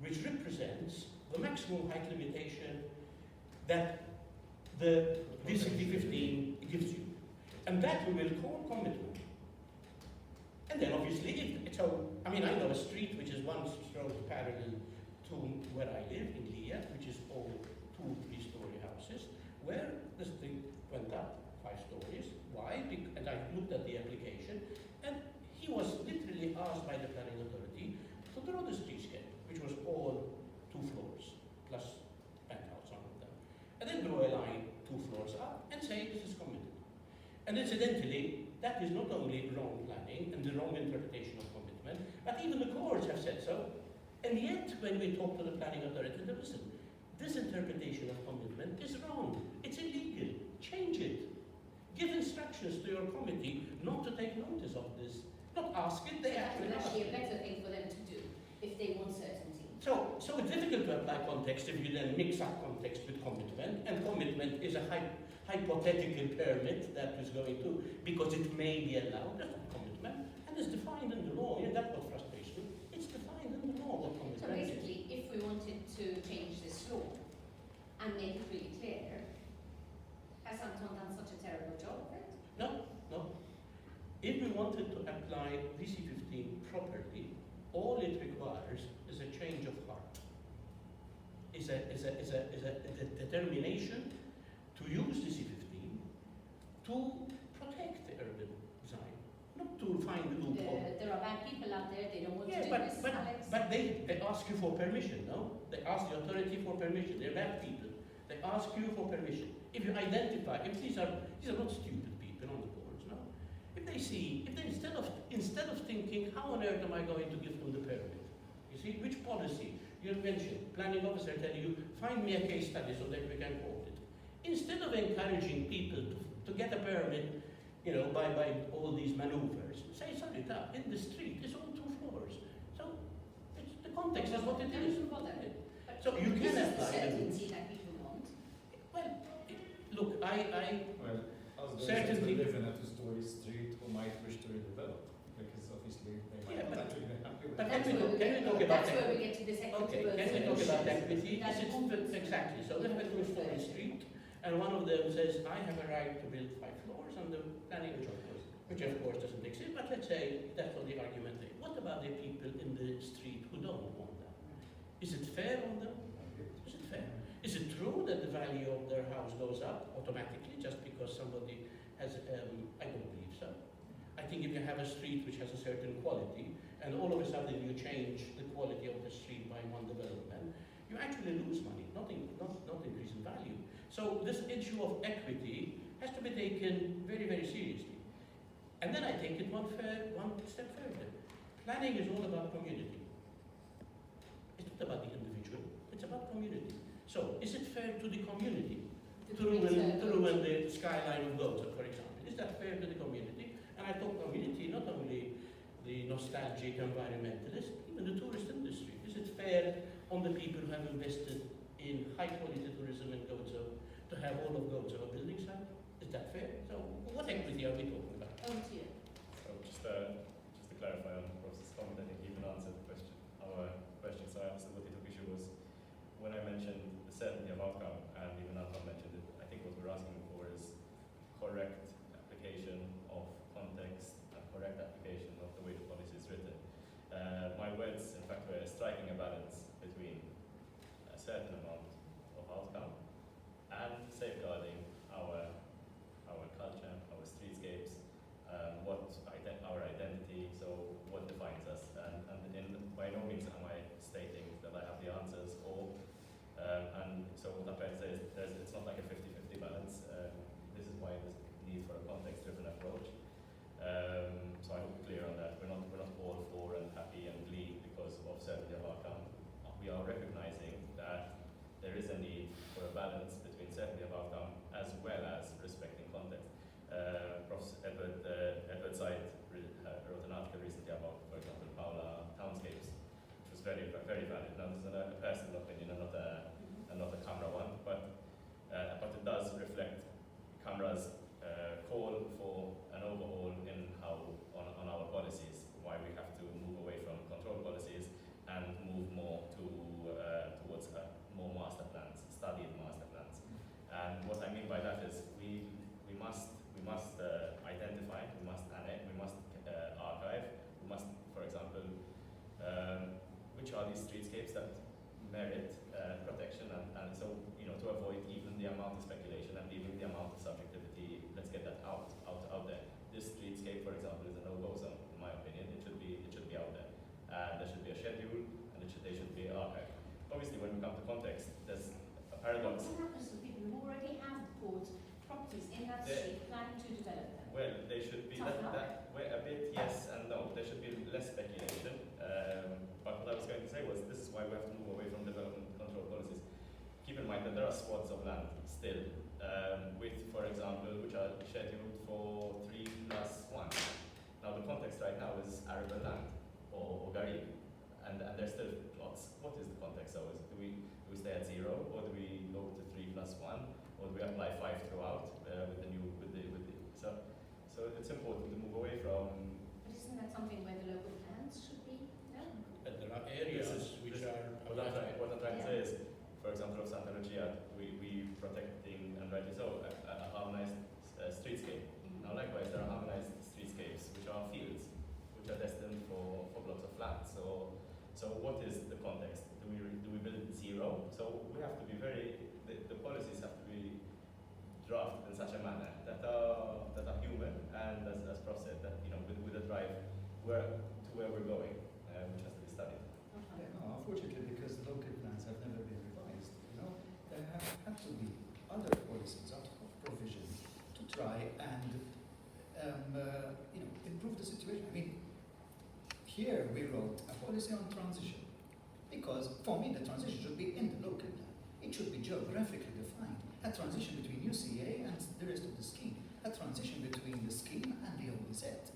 which represents the maximum height limitation that the DCT 15 gives you. And that we will call commitment. And then obviously, I know a street which is one road parallel to where I live in Lea, which is all 2-3-story houses, where the street went up 5 stories. Why? And I looked at the application, and he was literally asked by the planning authority to draw the streetscape, which was all 2 floors, plus penthouse on them. And then draw a line 2 floors up and say this is committed. And incidentally, that is not only wrong planning and the wrong interpretation of commitment, but even the courts have said so. And yet, when we talk to the planning authority, they listen, this interpretation of commitment is wrong. It's illegal. Change it. Give instructions to your committee not to take notice of this. Not ask it, they That actually would ask actually it. a better thing for them to do if they want certainty. So it's difficult to apply context if you then mix up context with commitment, and commitment is a hypothetical permit that is going to, because it may be allowed, that's not commitment, and it's defined in the law, and that's what frustrates me. It's defined in the law what So commitment is. basically, if we wanted to change this law and make it really clear, has Anton done such a terrible job of it? No. If we wanted to apply DC-15 properly, all it requires is a change of heart. Is a determination to use DC-15 to protect the urban design, not to find a loophole. There are bad people out there, they don't want to do Yeah, this, Alex. but they ask you for permission, no? They ask the authority for permission. They're bad people. They ask you for permission. If you identify, if these are not stupid people on the boards, no? If they instead of thinking, how on earth am I going to give them the permit? You see, which policy? You mentioned, planning officer telling you, find me a case study so that we can quote it. Instead of encouraging people to get a permit, by all these maneuvers, say, sorry, in the street, it's all 2 floors. So the context is what it is. So you can This is the apply it. certainty that people want. Well, look, I Well, as certainly- those who live in a 2-story street who might wish to redevelop, because obviously they might Yeah, not but- actually be happy with but it. That's can we where talk about That's that? where we get to this equity. Okay, versus can we talk about equity? That's This is exactly. So we have a 2-story street, and one of them says, I have a right to build 5 floors, and the planning, which of course doesn't exist, but let's say that's what the argument is. What about the people in the street who don't want that? Is it fair on them? Is it fair? Is it true that the value of their house goes up automatically just because somebody has, I don't believe so. I think if you have a street which has a certain quality, and all of a sudden you change the quality of the street by one development, you actually lose money, not increase in value. So this issue of equity has to be taken very, very seriously. And then I take it one step further. Planning is all about community. It's not about the individual, it's about community. So, is it fair to the community to ruin the skyline of Gozo, for example? Is that fair to the community? And I talk community, not only the nostalgic environmentalist, even the tourist industry. Is it fair on the people who have invested in high quality tourism in Gozo to have all of Gozo a building site? Is that fair? So, what equity are we talking about? Oh, dear. So just to clarify on the process comment, I think you even answered our question. So I understood what the took issue was when I mentioned the certainty of outcome, and even Anton mentioned it. I think what we're asking for is correct application of context and correct application of the way the policy is written. My words, in fact, were striking a balance between certain amount of outcome and safeguarding our culture, our streetscapes, our identity, so what defines us. By no means am I stating that I have the answers, and so what I'm trying to say is it's not like a 50-50 balance. This is why there's need for a context-driven approach. So I hope we're clear on that. We're not all for and happy and glee because of certainty of outcome. We are recognizing that there is a need for a balance between certainty of outcome as well as respecting context. Professor Edward Said wrote an article recently about, for example, Paula townscapes, which was very, very valid. Now, this is a personal opinion and not a Kamra one, but it does reflect Kamra's call for an overhaul in on our policies, why we have to move away from control policies and move more towards more master plans, studied master plans. And what I mean by that is we must identify, we must annex, we must archive, we must, for example, which are these streetscapes that merit protection, and so to avoid even the amount of speculation and even the amount of subjectivity. Let's get that out there. This streetscape, for example, is a no-go zone, in my opinion. It should be out there, and there should be a schedule, and they should be archived. Obviously, when we come to context, there's a paradox. What happens to people who already have bought properties in that street, planning to develop them? Well, they should be a bit yes and no. There should be less speculation. But what I was going to say was this is why we have to move away from development control policies. Keep in mind that there are swaths of land still, with, for example, which are scheduled for 3+1. Now the context right now is arable land or Garib, and there's still plots. What is the context? So do we stay at 0, or do we go to 3+1, or do we apply 5 throughout so it's important to move away from. But isn't that something where the local plans should be? No. And there are areas which are. What I'm trying to say is, for example, of Santa Lucia, we protecting, and rightly so, a harmonized streetscape. Now, likewise, there are harmonized streetscapes which are fields, which are destined for blocks of flats. So what is the context? Do we build 0? So we have to be the policies have to be drafted in such a manner that are human, and as Prof said, that with a drive where we're going, which has to be studied. Yeah, no, unfortunately, because the local plans have never been revised, there have had to be other policies out of provision to try and improve the situation. I mean, here we wrote a policy on transition because for me the transition should be in the local plan. It should be geographically defined. A transition between UCA and the rest of the scheme. A transition between the scheme and the OBZ.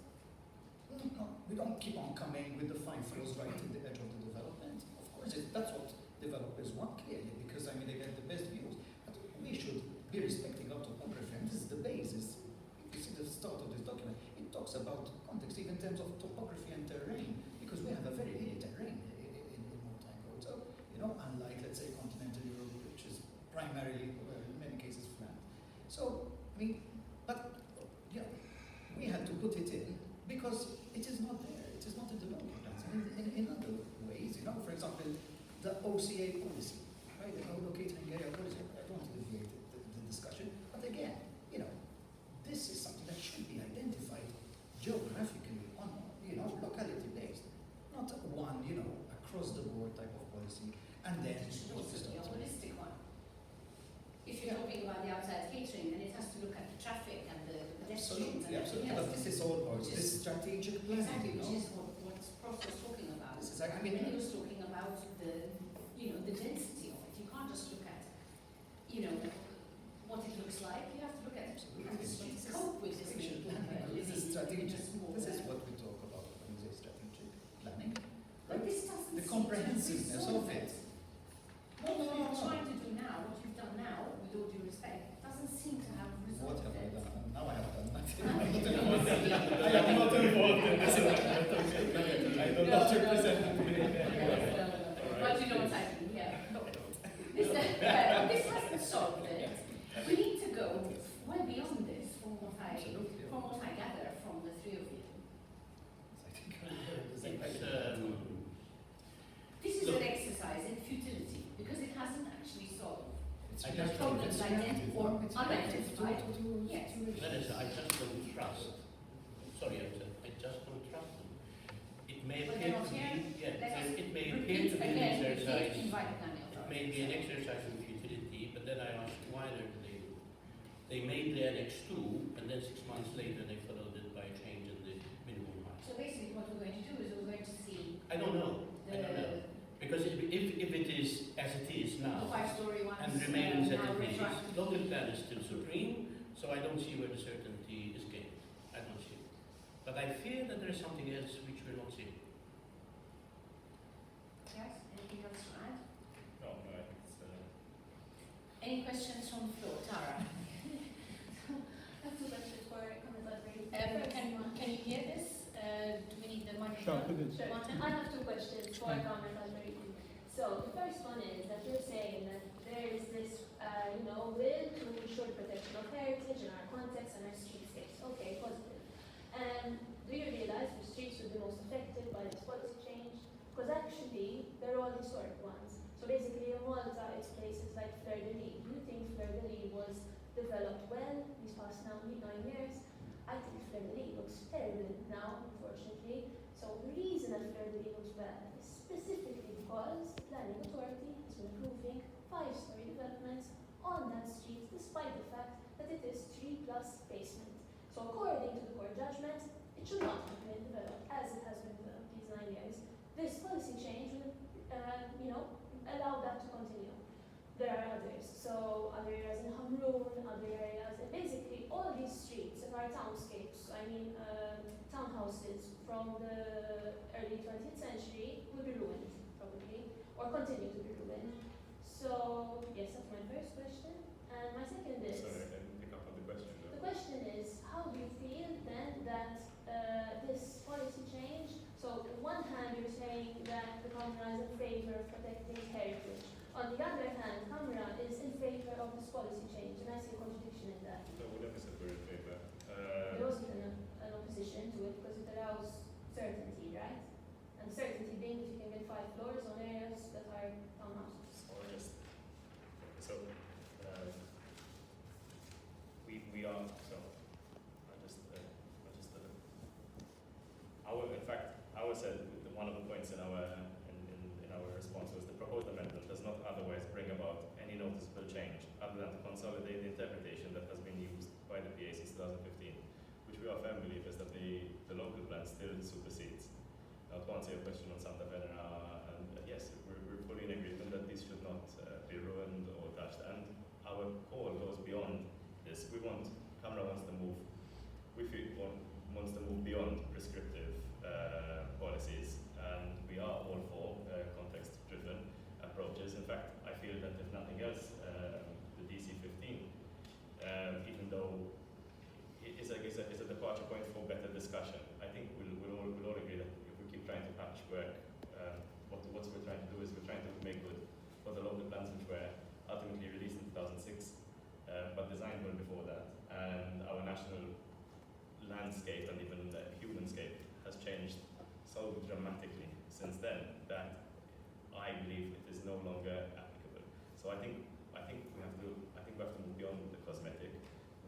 No, we don't keep on coming with the 5 floors right in the edge of the development. Of course, that's what developers want, clearly, because they get the best views. But we should be respecting our topography, and this is the basis. You see the start of this document. It talks about context, even in terms of topography and terrain, because we have a very hilly terrain in Mountain Road. So, unlike, let's say, continental Europe, which is primarily, in many cases, flat. So, but we had to put it in because it is not there. It is not in the local plans. And in other ways, for example, the OCA policy, right? The located area policy. I don't want to deviate the discussion, but again, this is something that should be identified geographically on, locality based, not one, across the board type of policy, and then It should also be a holistic one. If you're talking about the outside catering, then it has to look at the traffic and the pedestrians and everything else. But this is all about this strategic planning. Exactly, which is what Prof was talking about. This is, And then he was talking about the density of it. You can't just look at, what it looks like. You have to look at cope with this. This is strategic. This is what we talk about when we say strategic planning. But this doesn't The seem comprehensiveness to of it. What you're trying to do now, what you've done now, with all due respect, doesn't seem to have What resolved have I it. done? Now I have done nothing. I I am not involved in this. I don't have to present it. But you know what I mean, yeah. This hasn't solved it. We need to go way beyond this from what I gather from the three of you. I think I'm very It's, This is an exercise in it's Unidentified. Yes. Vanessa, I just don't trust. Sorry, I just don't trust them. It may But appear they're not to here. be, yeah, Let us it may appear repeat to be an again, exercise. please invite the planning It authority. may be an exercise in futility, but then I asked why don't they made the Annex 2, and then 6 months later they followed it by a change in the minimum height. So basically what we're going to do is we're going to see I don't know. I don't know. Because if it is as it is the now, 5-story ones and remains as now it is, retroactive. local plan is still supreme, so I don't see where the certainty is gained. I don't see it. But I fear that there is something else which we're not seeing. Yes, anything else to add? No, I think it's, Any questions from the floor? Tara? I have two questions for Commissaire. Can you hear this? Do we need the microphone? Sure. Martin? I have two questions for Commissaire. So the first one is that you're saying that there is this, will to ensure the protection of heritage in our context and our streetscapes. Okay, positive. And do you realize the streets will be most affected by this policy change? Because actually, they're all historic ones. So basically, in Malta, it's places like Fleur-de-Lis. Do you think Fleur-de-Lis was developed well these past 9 years? I think Fleur-de-Lis looks terrible now, unfortunately. So the reason that Fleur-de-Lis looks bad is specifically because the planning authority has been approving 5-story developments on that street, despite the fact that it is 3+ basement. So according to the court judgment, it should not have been developed as it has been developed these 9 years. This policy change will, allow that to continue. There are others, so other areas in Hamrun, other areas, and basically all these streets in our townscapes, townhouses from the early 20th century will be ruined, probably, or continue to be ruined. So, yes, that's my first question. And my second is, sorry, I didn't pick up on the question. the question is, how do you feel then that this policy change, so on one hand you're saying that the Kamra is in favor of protecting heritage, on the other hand, Kamra is in favor of this policy change, and I see a contradiction in that. No, we never said we're in favor. There wasn't an opposition to it because it allows certainty, right? And certainty being that you can get 5 floors on areas that are townhouses. Or just so we are so in fact our said one of the points in our response was the proposed amendment does not otherwise bring about any noticeable change other than to consolidate the interpretation that has been used by the PA since 2015, which we are firm believe is that the local plan still supersedes. Now to answer your question on Santa Venera, and yes, we're fully in agreement that these should not be ruined or touched, and our call goes beyond this. Kamra wants to move, wants to move beyond prescriptive policies, and we are all for context-driven approaches. In fact, I feel that if nothing else, the DC-15, even though it is a departure point for better discussion, I think we'll all agree that if we keep trying to patchwork, what we're trying to do is we're trying to make good for the local plans which were ultimately released in 2006, but designed well before that, and our national landscape and even the humanscape has changed so dramatically since then that I believe it is no longer applicable. So I think we have to move beyond the cosmetic,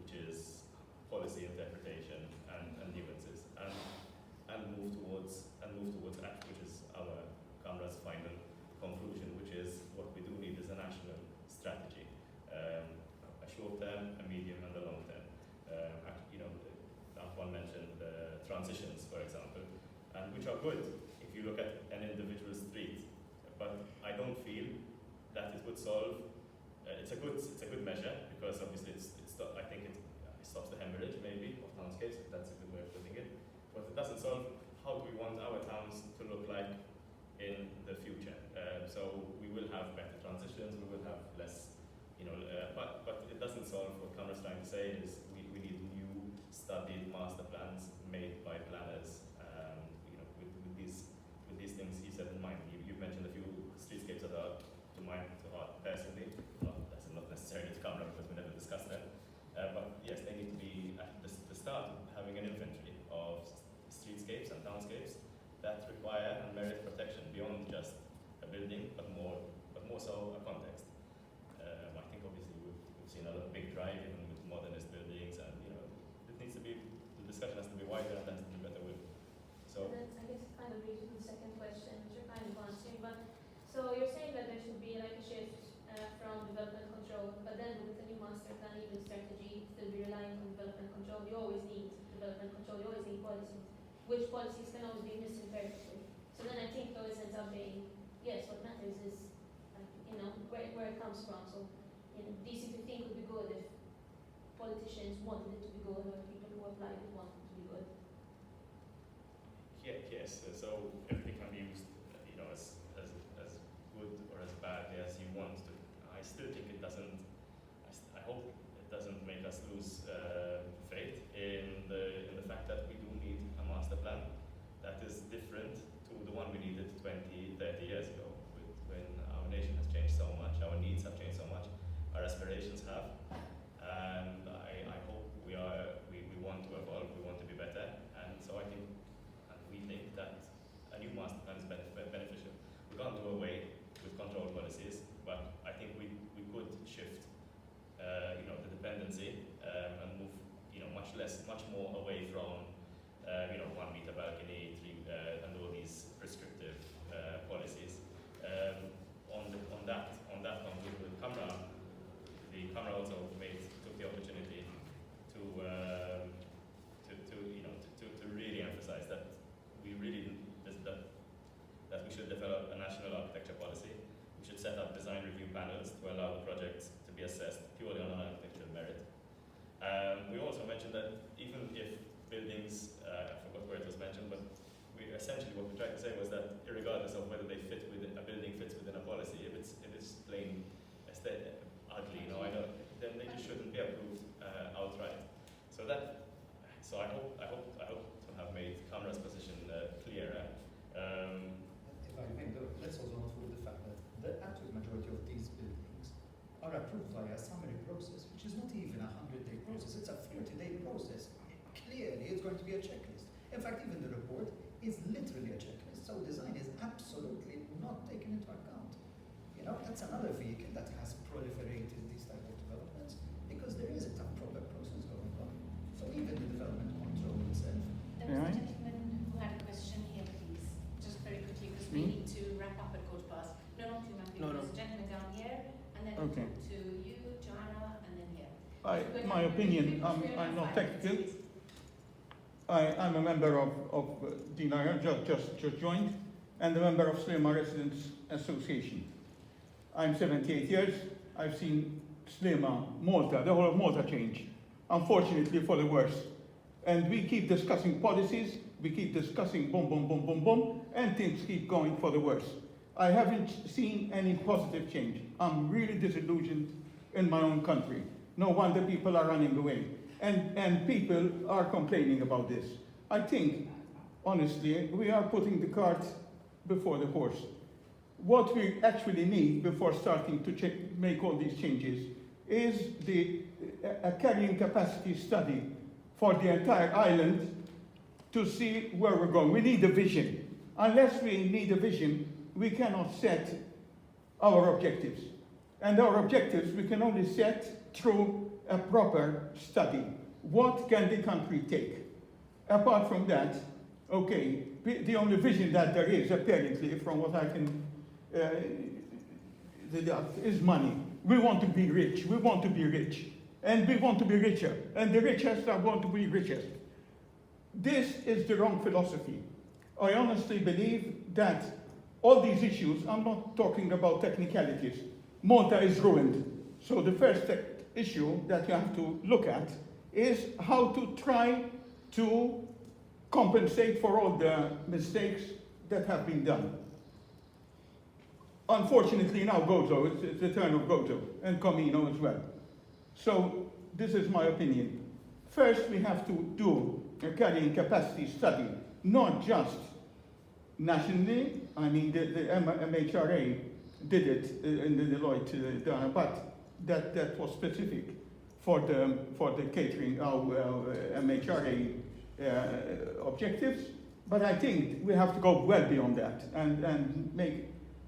which is policy interpretation and nuances, and move towards act, which is our Kamra's final conclusion, which is what we do need is a national strategy, a short term, a medium, and a long term. Antoine mentioned transitions, for example, and which are good if you look at an individual street, but I don't feel that it would solve. It's a good measure because obviously I think it stops the hemorrhage maybe of townscapes, if that's a good way of putting it, but it doesn't solve how do we want our towns to look like in the future. So we will have better transitions, we will have less, but it doesn't solve what Kamra's trying to say is we need new studied master plans made by planners, with these things he said in mind. You've mentioned a few streetscapes that are to mind to heart personally, not necessarily to Kamra because we never discussed that, but yes, they need to be at the start having an inventory of streetscapes and townscapes that require and merit protection beyond just a building, but more so a context. I think obviously we've seen a big drive in control, but then with the new master plan, even strategy, still be relying on development control. You always need development control, you always need policies, which policies can always be misinterpreted. So then I think those ends up being, yes, what matters is, where it comes from. So, DC-15 would be good if politicians wanted it to be good, or people who applied it wanted it to be good. Yes, so everything can be used, as good or as bad as you want to. I still think it doesn't. I hope it doesn't make us lose faith in the fact that we do need a master plan that is different to the one we needed 20, 30 years ago. When our nation has changed so much, our needs have changed so much, our aspirations have, and I hope we want to evolve, we want to be better, and so I think. We think that a new master plan is beneficial. We can't do away with control policies, but I think we could shift, the dependency and move, much more away from, 1 meter balcony, and all these prescriptive policies. On that one with Kamra, the Kamra also took the opportunity to really emphasize that. That we should develop a national architecture policy. We should set up design review panels to allow the projects to be assessed purely on an architectural merit. We also mentioned that even if buildings, I forgot where it was mentioned, but essentially what we tried to say was that regardless of whether a building fits within a policy, if it's plain ugly, then they just shouldn't be approved outright. So I hope to have made Kamra's position clearer. If I may, though, let's also not forget the fact that the absolute majority of these buildings are approved via a summary process, which is not even a 100-day process, it's a 30-day process. Clearly, it's going to be a checklist. In fact, even the report is literally a checklist, so design is absolutely not taken into account. That's another vehicle that has proliferated these type of developments, because there isn't a proper process going on. So even the development control itself. There was a gentleman who had a question here, please, just very quickly, because we need to wrap up at 1:15. No, not you, Matthew. No. There's a gentleman down here, and then Okay. to you, Joanna, and then here. My opinion, I'm not technical. I'm a member of DNR, just joined, and a member of Slema Residents Association. I'm 78 years. I've seen Slema, Malta, the whole of Malta change, unfortunately for the worse. And we keep discussing policies, we keep discussing boom, boom, boom, boom, boom, and things keep going for the worse. I haven't seen any positive change. I'm really disillusioned in my own country. No wonder people are running away. And people are complaining about this. I think, honestly, we are putting the cart before the horse. What we actually need before starting to make all these changes is a carrying capacity study for the entire island to see where we're going. We need a vision. Unless we need a vision, we cannot set our objectives. And our objectives we can only set through a proper study. What can the country take? Apart from that, okay, the only vision that there is, apparently, from what I can deduct, is money. We want to be rich. We want to be rich. And we want to be richer. And the richest are want to be richest. This is the wrong philosophy. I honestly believe that all these issues, I'm not talking about technicalities. Malta is ruined. So the first issue that you have to look at is how to try to compensate for all the mistakes that have been done. Unfortunately, now Gozo, it's the turn of Gozo, and Comino as well. So this is my opinion. First, we have to do a carrying capacity study, not just nationally. I mean, the MHRA did it in the Deloitte data, but that was specific for the catering, our MHRA objectives. But I think we have to go well beyond that and make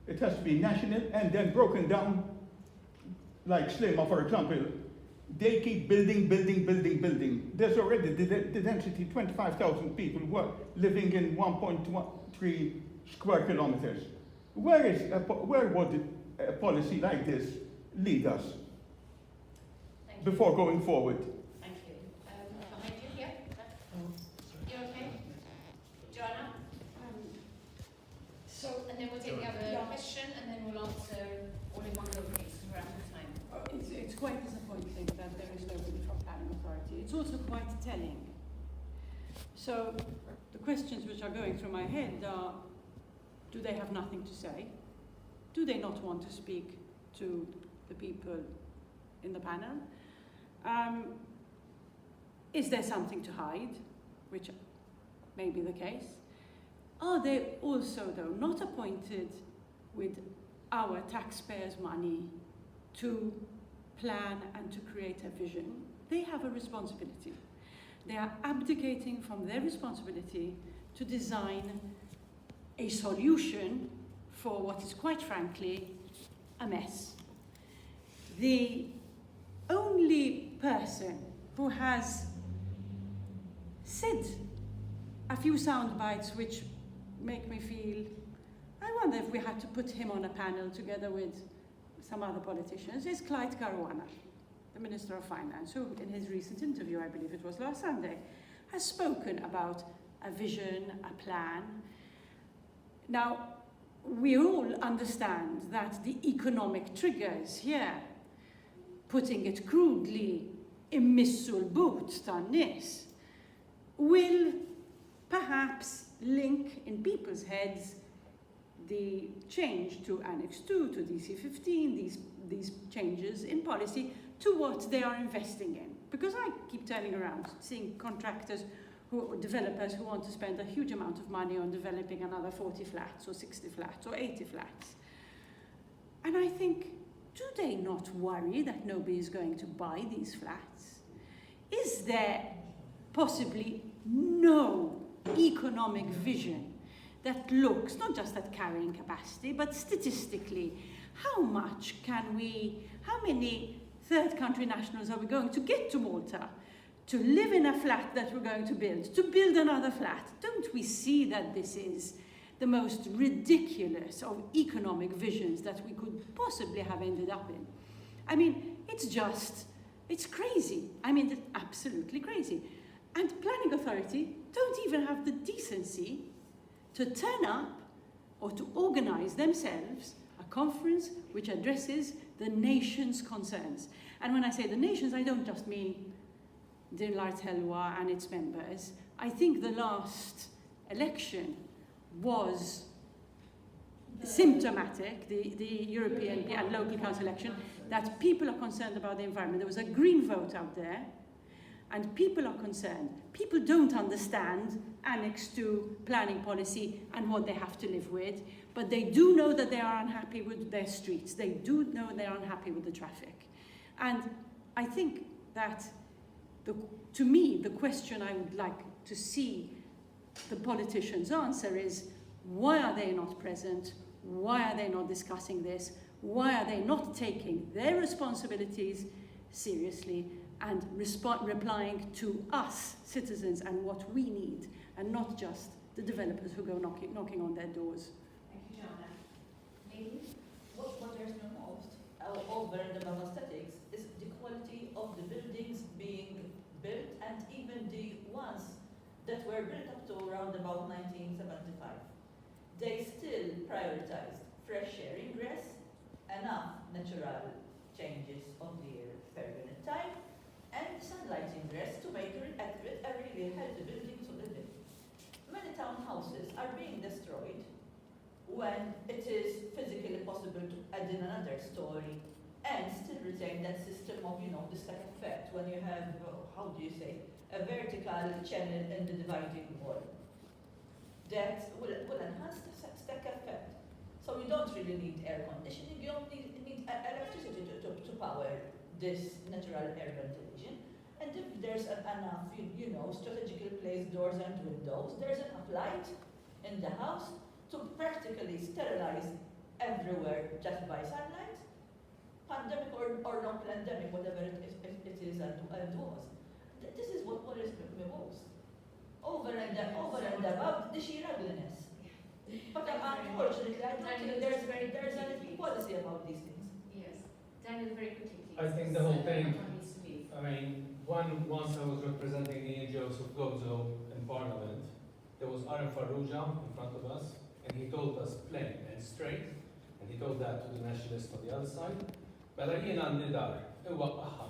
it has to be national and then broken down, like Slema, for example. They keep building. There's already the density, 25,000 people living in 1.3 square kilometers. Where would a policy like this lead us? before going forward. Thank you. Behind you, here. You okay? Joanna? And then we'll take the other question, and then we'll answer all in one go, please, because we're out of time. It's quite disappointing that there is nobody from planning authority. It's also quite telling. So the questions which are going through my head are, do they have nothing to say? Do they not want to speak to the people in the panel? Is there something to hide, which may be the case? Are they also, though, not appointed with our taxpayers' money to plan and to create a vision? They have a responsibility. They are abdicating from their responsibility to design a solution for what is, quite frankly, a mess. The only person who has said a few sound bites which make me feel, I wonder if we had to put him on a panel together with some other politicians, is Clyde Caruana, the Minister of Finance, who in his recent interview, I believe it was last Sunday, has spoken about a vision, a plan. Now, we all understand that the economic triggers here, putting it crudely, immissul but tan-nies, will perhaps link in people's heads the change to Annex 2, to DC-15, these changes in policy to what they are investing in. Because I keep turning around, seeing contractors, developers who want to spend a huge amount of money on developing another 40 flats or 60 flats or 80 flats. And I think, do they not worry that nobody is going to buy these flats? Is there possibly no economic vision that looks not just at carrying capacity, but statistically, how many third country nationals are we going to get to Malta to live in a flat that we're going to build another flat? Don't we see that this is the most ridiculous of economic visions that we could possibly have ended up in? I mean, it's crazy. I mean, it's absolutely crazy. And planning authority don't even have the decency to turn up or to organize themselves a conference which addresses the nation's concerns. And when I say the nations, I don't just mean Dinlar Telwa and its members. I think the last election was symptomatic, the European and local council election, that people are concerned about the environment. There was a green vote out there, and people are concerned. People don't understand Annex 2 planning policy and what they have to live with, but they do know that they are unhappy with their streets. They do know they are unhappy with the traffic. And I think that, to me, the question I would like to see the politicians answer is, why are they not present? Why are they not discussing this? Why are they not taking their responsibilities seriously and replying to us, citizens, and what we need, and not just the developers who go knocking on their doors? Thank you, Joanna. Maybe? What bothers me most over and above aesthetics is the quality of the buildings being built, and even the ones that were built up to around about 1975. They still prioritized fresh air ingress, enough natural changes on the air per unit time, and sunlight ingress to make it a really healthy building to live in. Many townhouses are being destroyed when it is physically possible to add in another story and still retain that system of, the stack effect when you have, a vertical channel in the dividing wall. That will enhance the stack effect. So you don't really need air conditioning, you don't need electricity to power this natural air ventilation. And if there's enough, strategically placed doors and windows, there's enough light in the house to practically sterilize everywhere just by sunlight, pandemic or not pandemic, whatever it is and was. This is what worries me most. Over and above the sheer ugliness. But unfortunately, I don't think there's any policy about these things. Yes. Daniel, very quickly, please. I think the whole thing- Everyone needs to leave. I mean, once I was representing the NGOs of Gozo in Parliament, there was Arif Farrugia in front of us, and he told us plain and straight, and he told that to the nationalists on the other side, Bella jiena għandi dar, iwaqqaħħa,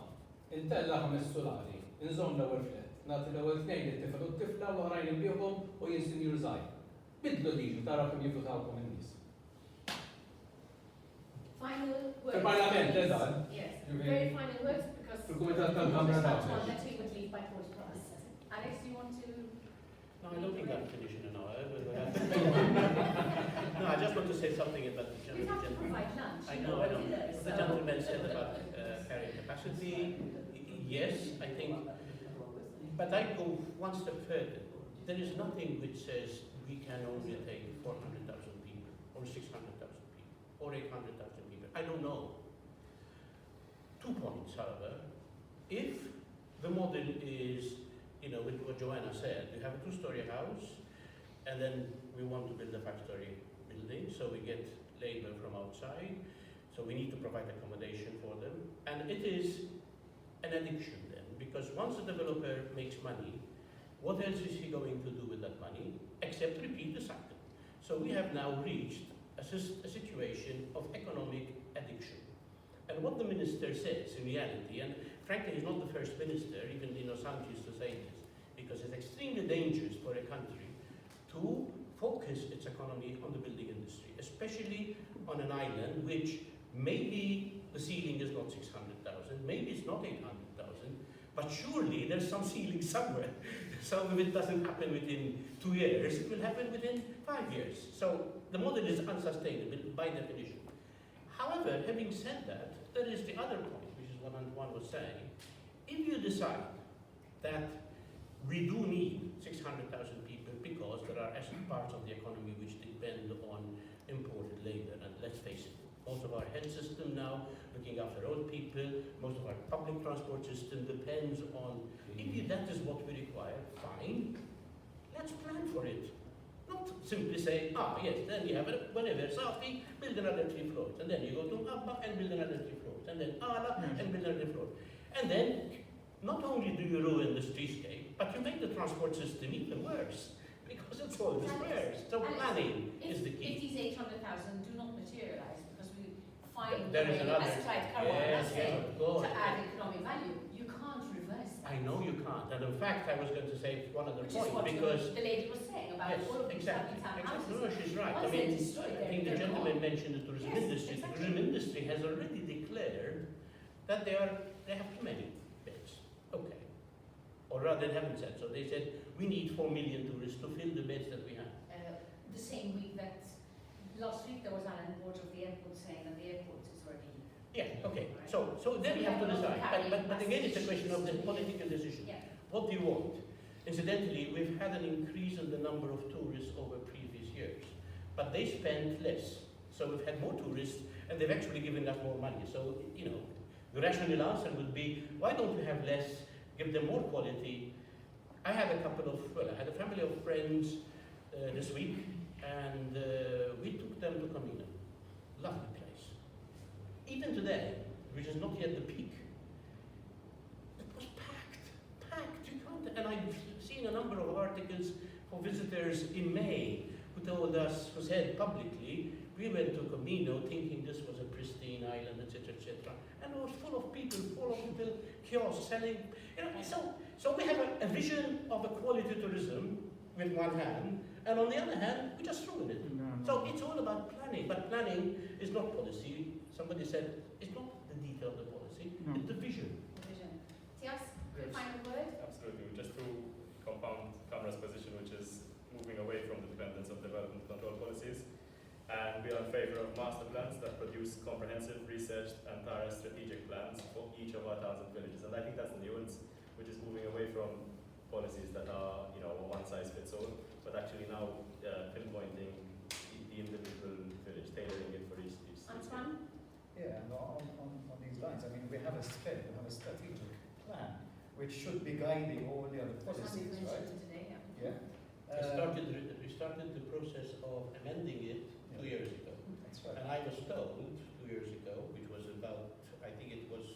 intella $5, inżomm l-ewwel flet, nagħti l-ewwel tnejn it-tifel u t-tifla u oħrajn inbihom u jien sinjur żgħir. Bidlu liġi tara kemm jivvutawkom in-nies. Final words. Il-Parlament, eżatt. Yes, You very mean- final words because. Fil-Kumitat tal-Kamra Just nagħmel. that we would leave by 40 past. Alex, do you want to? No, I don't think I'll finish in an hour. No, I just want to say something about the We have to gentleman. provide lunch. I you know. what What it is, the so- gentleman said about carrying capacity, yes, I think, but I go one step further. There is nothing which says we can only take 400,000 people, or 600,000 people, or 800,000 people. I don't know. 2 points, however. If the model is, with what Joanna said, we have a 2-story house, and then we want to build a 5-story building, so we get labor from outside, so we need to provide accommodation for them, and it is an addiction then, because once the developer makes money, what else is he going to do with that money, except repeat the cycle? So we have now reached a situation of economic addiction. And what the minister says in reality, and frankly he's not the first minister, even Dino Sanch used to say this, because it's extremely dangerous for a country to focus its economy on the building industry, especially on an island which maybe the ceiling is not 600,000, maybe it's not 800,000, but surely there's some ceiling somewhere. So if it doesn't happen within 2 years, it will happen within 5 years. So the model is unsustainable by definition. However, having said that, there is the other point, which is what Antoine was saying. If you decide that we do need 600,000 people because there are parts of the economy which depend on imported labor, and let's face it, most of our health system now, looking after old people, most of our public transport system depends on, if that is what we require, fine, let's plan for it. Not simply say, yes, then you have whatever, Safi, build another 3 floors, and then you go to Abba and build another 3 floors, and then Ala and build another floor. And then, not only do you ruin the streetscape, but you make the transport system even worse, because it's always worse. So planning is the key. If these 800,000 do not materialize because we find There the is way, another. as tried Caruana Yes, said, of course. to add economic value, you can't reverse that. I know you can't, and in fact, I was going to say one other Which is point, what because the lady was saying about yes, all of these exactly. townhouses. No, she's right. Once I mean, they're destroyed, I think the they're gentleman gone. mentioned the tourism Yes, industry. exactly. The tourism industry has already declared that they have too many beds. Okay. Or rather, they haven't said so. They said, we need 4 million tourists to fill the beds that we have. The same week that, last week there was Alan Ward of the airport saying that the airport is already. Yeah, okay. So then you have to decide. But again, it's a question of the political decision. Yeah. What do you want? Incidentally, we've had an increase in the number of tourists over previous years, but they spent less. So we've had more tourists, and they've actually given us more money. So, the rational answer would be, why don't we have less, give them more quality? I had I had a family of friends this week, and we took them to Kamra. Lovely place. Even today, which is not yet the peak, it was packed. You can't, and I've seen a number of articles for visitors in May who said publicly, we went to Camino thinking this was a pristine island, etc., etc., and it was full of little kiosks selling. So we have a vision of a quality tourism with one hand, and on the other hand, we just ruin it. So it's all about planning, but planning is not policy. Somebody said it's not the detail of the policy, it's the vision. Matias, Yes. final word? Absolutely. Just to compound Kamra's position, which is moving away from the dependence of development control policies, and we are in favor of master plans that produce comprehensive, researched, and thorough strategic plans for each of our towns and villages. And I think that's the nuance, which is moving away from policies that are, one size fits all, but actually now pinpointing the individual village, tailoring it for each city. Antoine? Yeah, and on these lines, I mean, we have a strategic plan, which should be guiding all the other policies, right? Today, Yeah. We started the process of amending it 2 years ago. That's right. And I was told 2 years ago, which was about, I think it was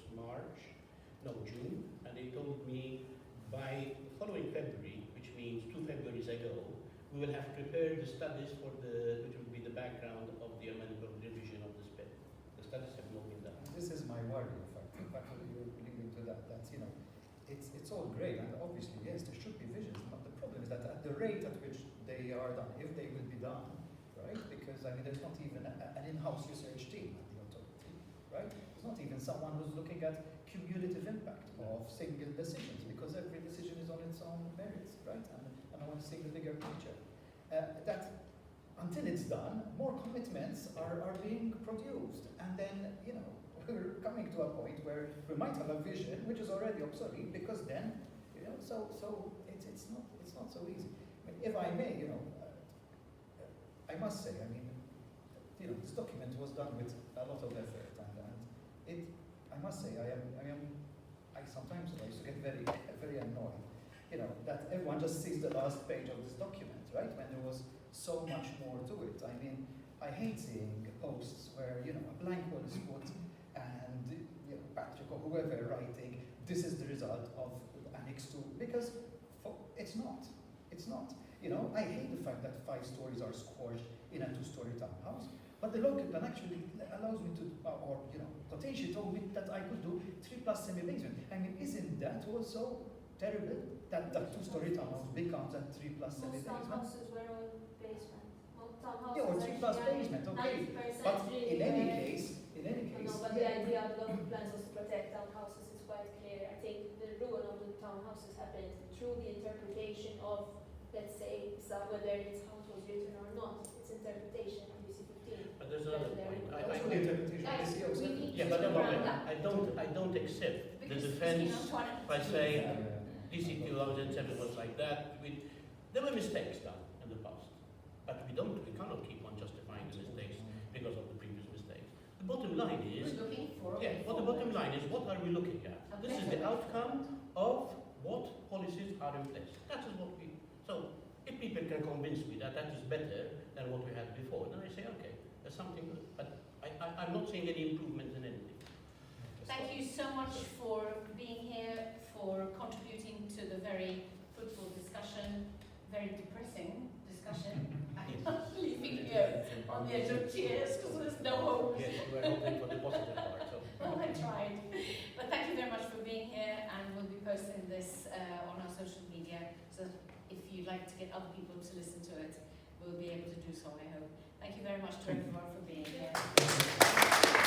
June, and they told me by the following February, which means 2 Februaries ago, we will have prepared the studies for which will be the background of the amendment revision of the SPED. The studies have not been done. This is my worry, in fact. In fact, you're leading to that. That's, you know, it's all great, and obviously, yes, there should be visions, but the problem is that at the rate at which they are done, if they will be done, right? Because, I mean, there's not even an in-house research team at the authority, right? There's not even someone who's looking at cumulative impact of single decisions, because every decision is on its own merits, right? And I want to see the bigger picture. That until it's done, more commitments are being produced, and then, you know, we're coming to a point where we might have a vision which is already obsolete, because then, you know, so it's not so easy. I mean, if I may, you know, I must say, I mean, you know, this document was done with a lot of effort, and I must say, I sometimes I used to get very annoyed, you know, that everyone just sees the last page of this document, right? When there was so much more to it. I mean, I hate seeing posts where, you know, a blank wall is put, and, you know, Patrick or whoever writing, this is the result of Annex 2, because it's not. It's not. You know, I hate the fact that 5 stories are squashed in a 2-story townhouse, but the local plan actually allows me to, or, you know, potentially told me that I could do 3+ semi-basement. I mean, isn't that also terrible that 2-story townhouse becomes a 3+ Most semi-basement? townhouses were all basement. Most townhouses Yeah, or 3+ basement, okay. But in any case, No, but the idea of the local plans was to protect townhouses is quite clear. I think the ruin of the townhouses happened through the interpretation of, let's say, whether its house was written or not. Its interpretation of UC 15. But there's another point. That's what the interpretation of the CO We said. need Yeah, to but round up. I don't accept the Because defense Antoine- by saying Yeah. DC 2007 was like that. There were mistakes done in the past, but we cannot keep on justifying the mistakes because of the previous mistakes. The bottom line is, We're looking for a yeah, way what the forward. bottom line is, what are we looking at? A This is better the way outcome of what policies are in place. That is what so if people can convince me that that is better than what we had before, then I say, okay, there's something, but I'm not seeing any improvement in anything. Thank you so much for being here, for contributing to the very fruitful discussion, very depressing discussion. I'm leaving here on the edge of tears because there's no hope. Yes, we're hoping for the positive part. So. Oh, I tried. But thank you very much for being here, and we'll be posting this on our social media, so if you'd like to get other people to listen to it, we'll be able to do so, I hope. Thank you very much to everyone for being here.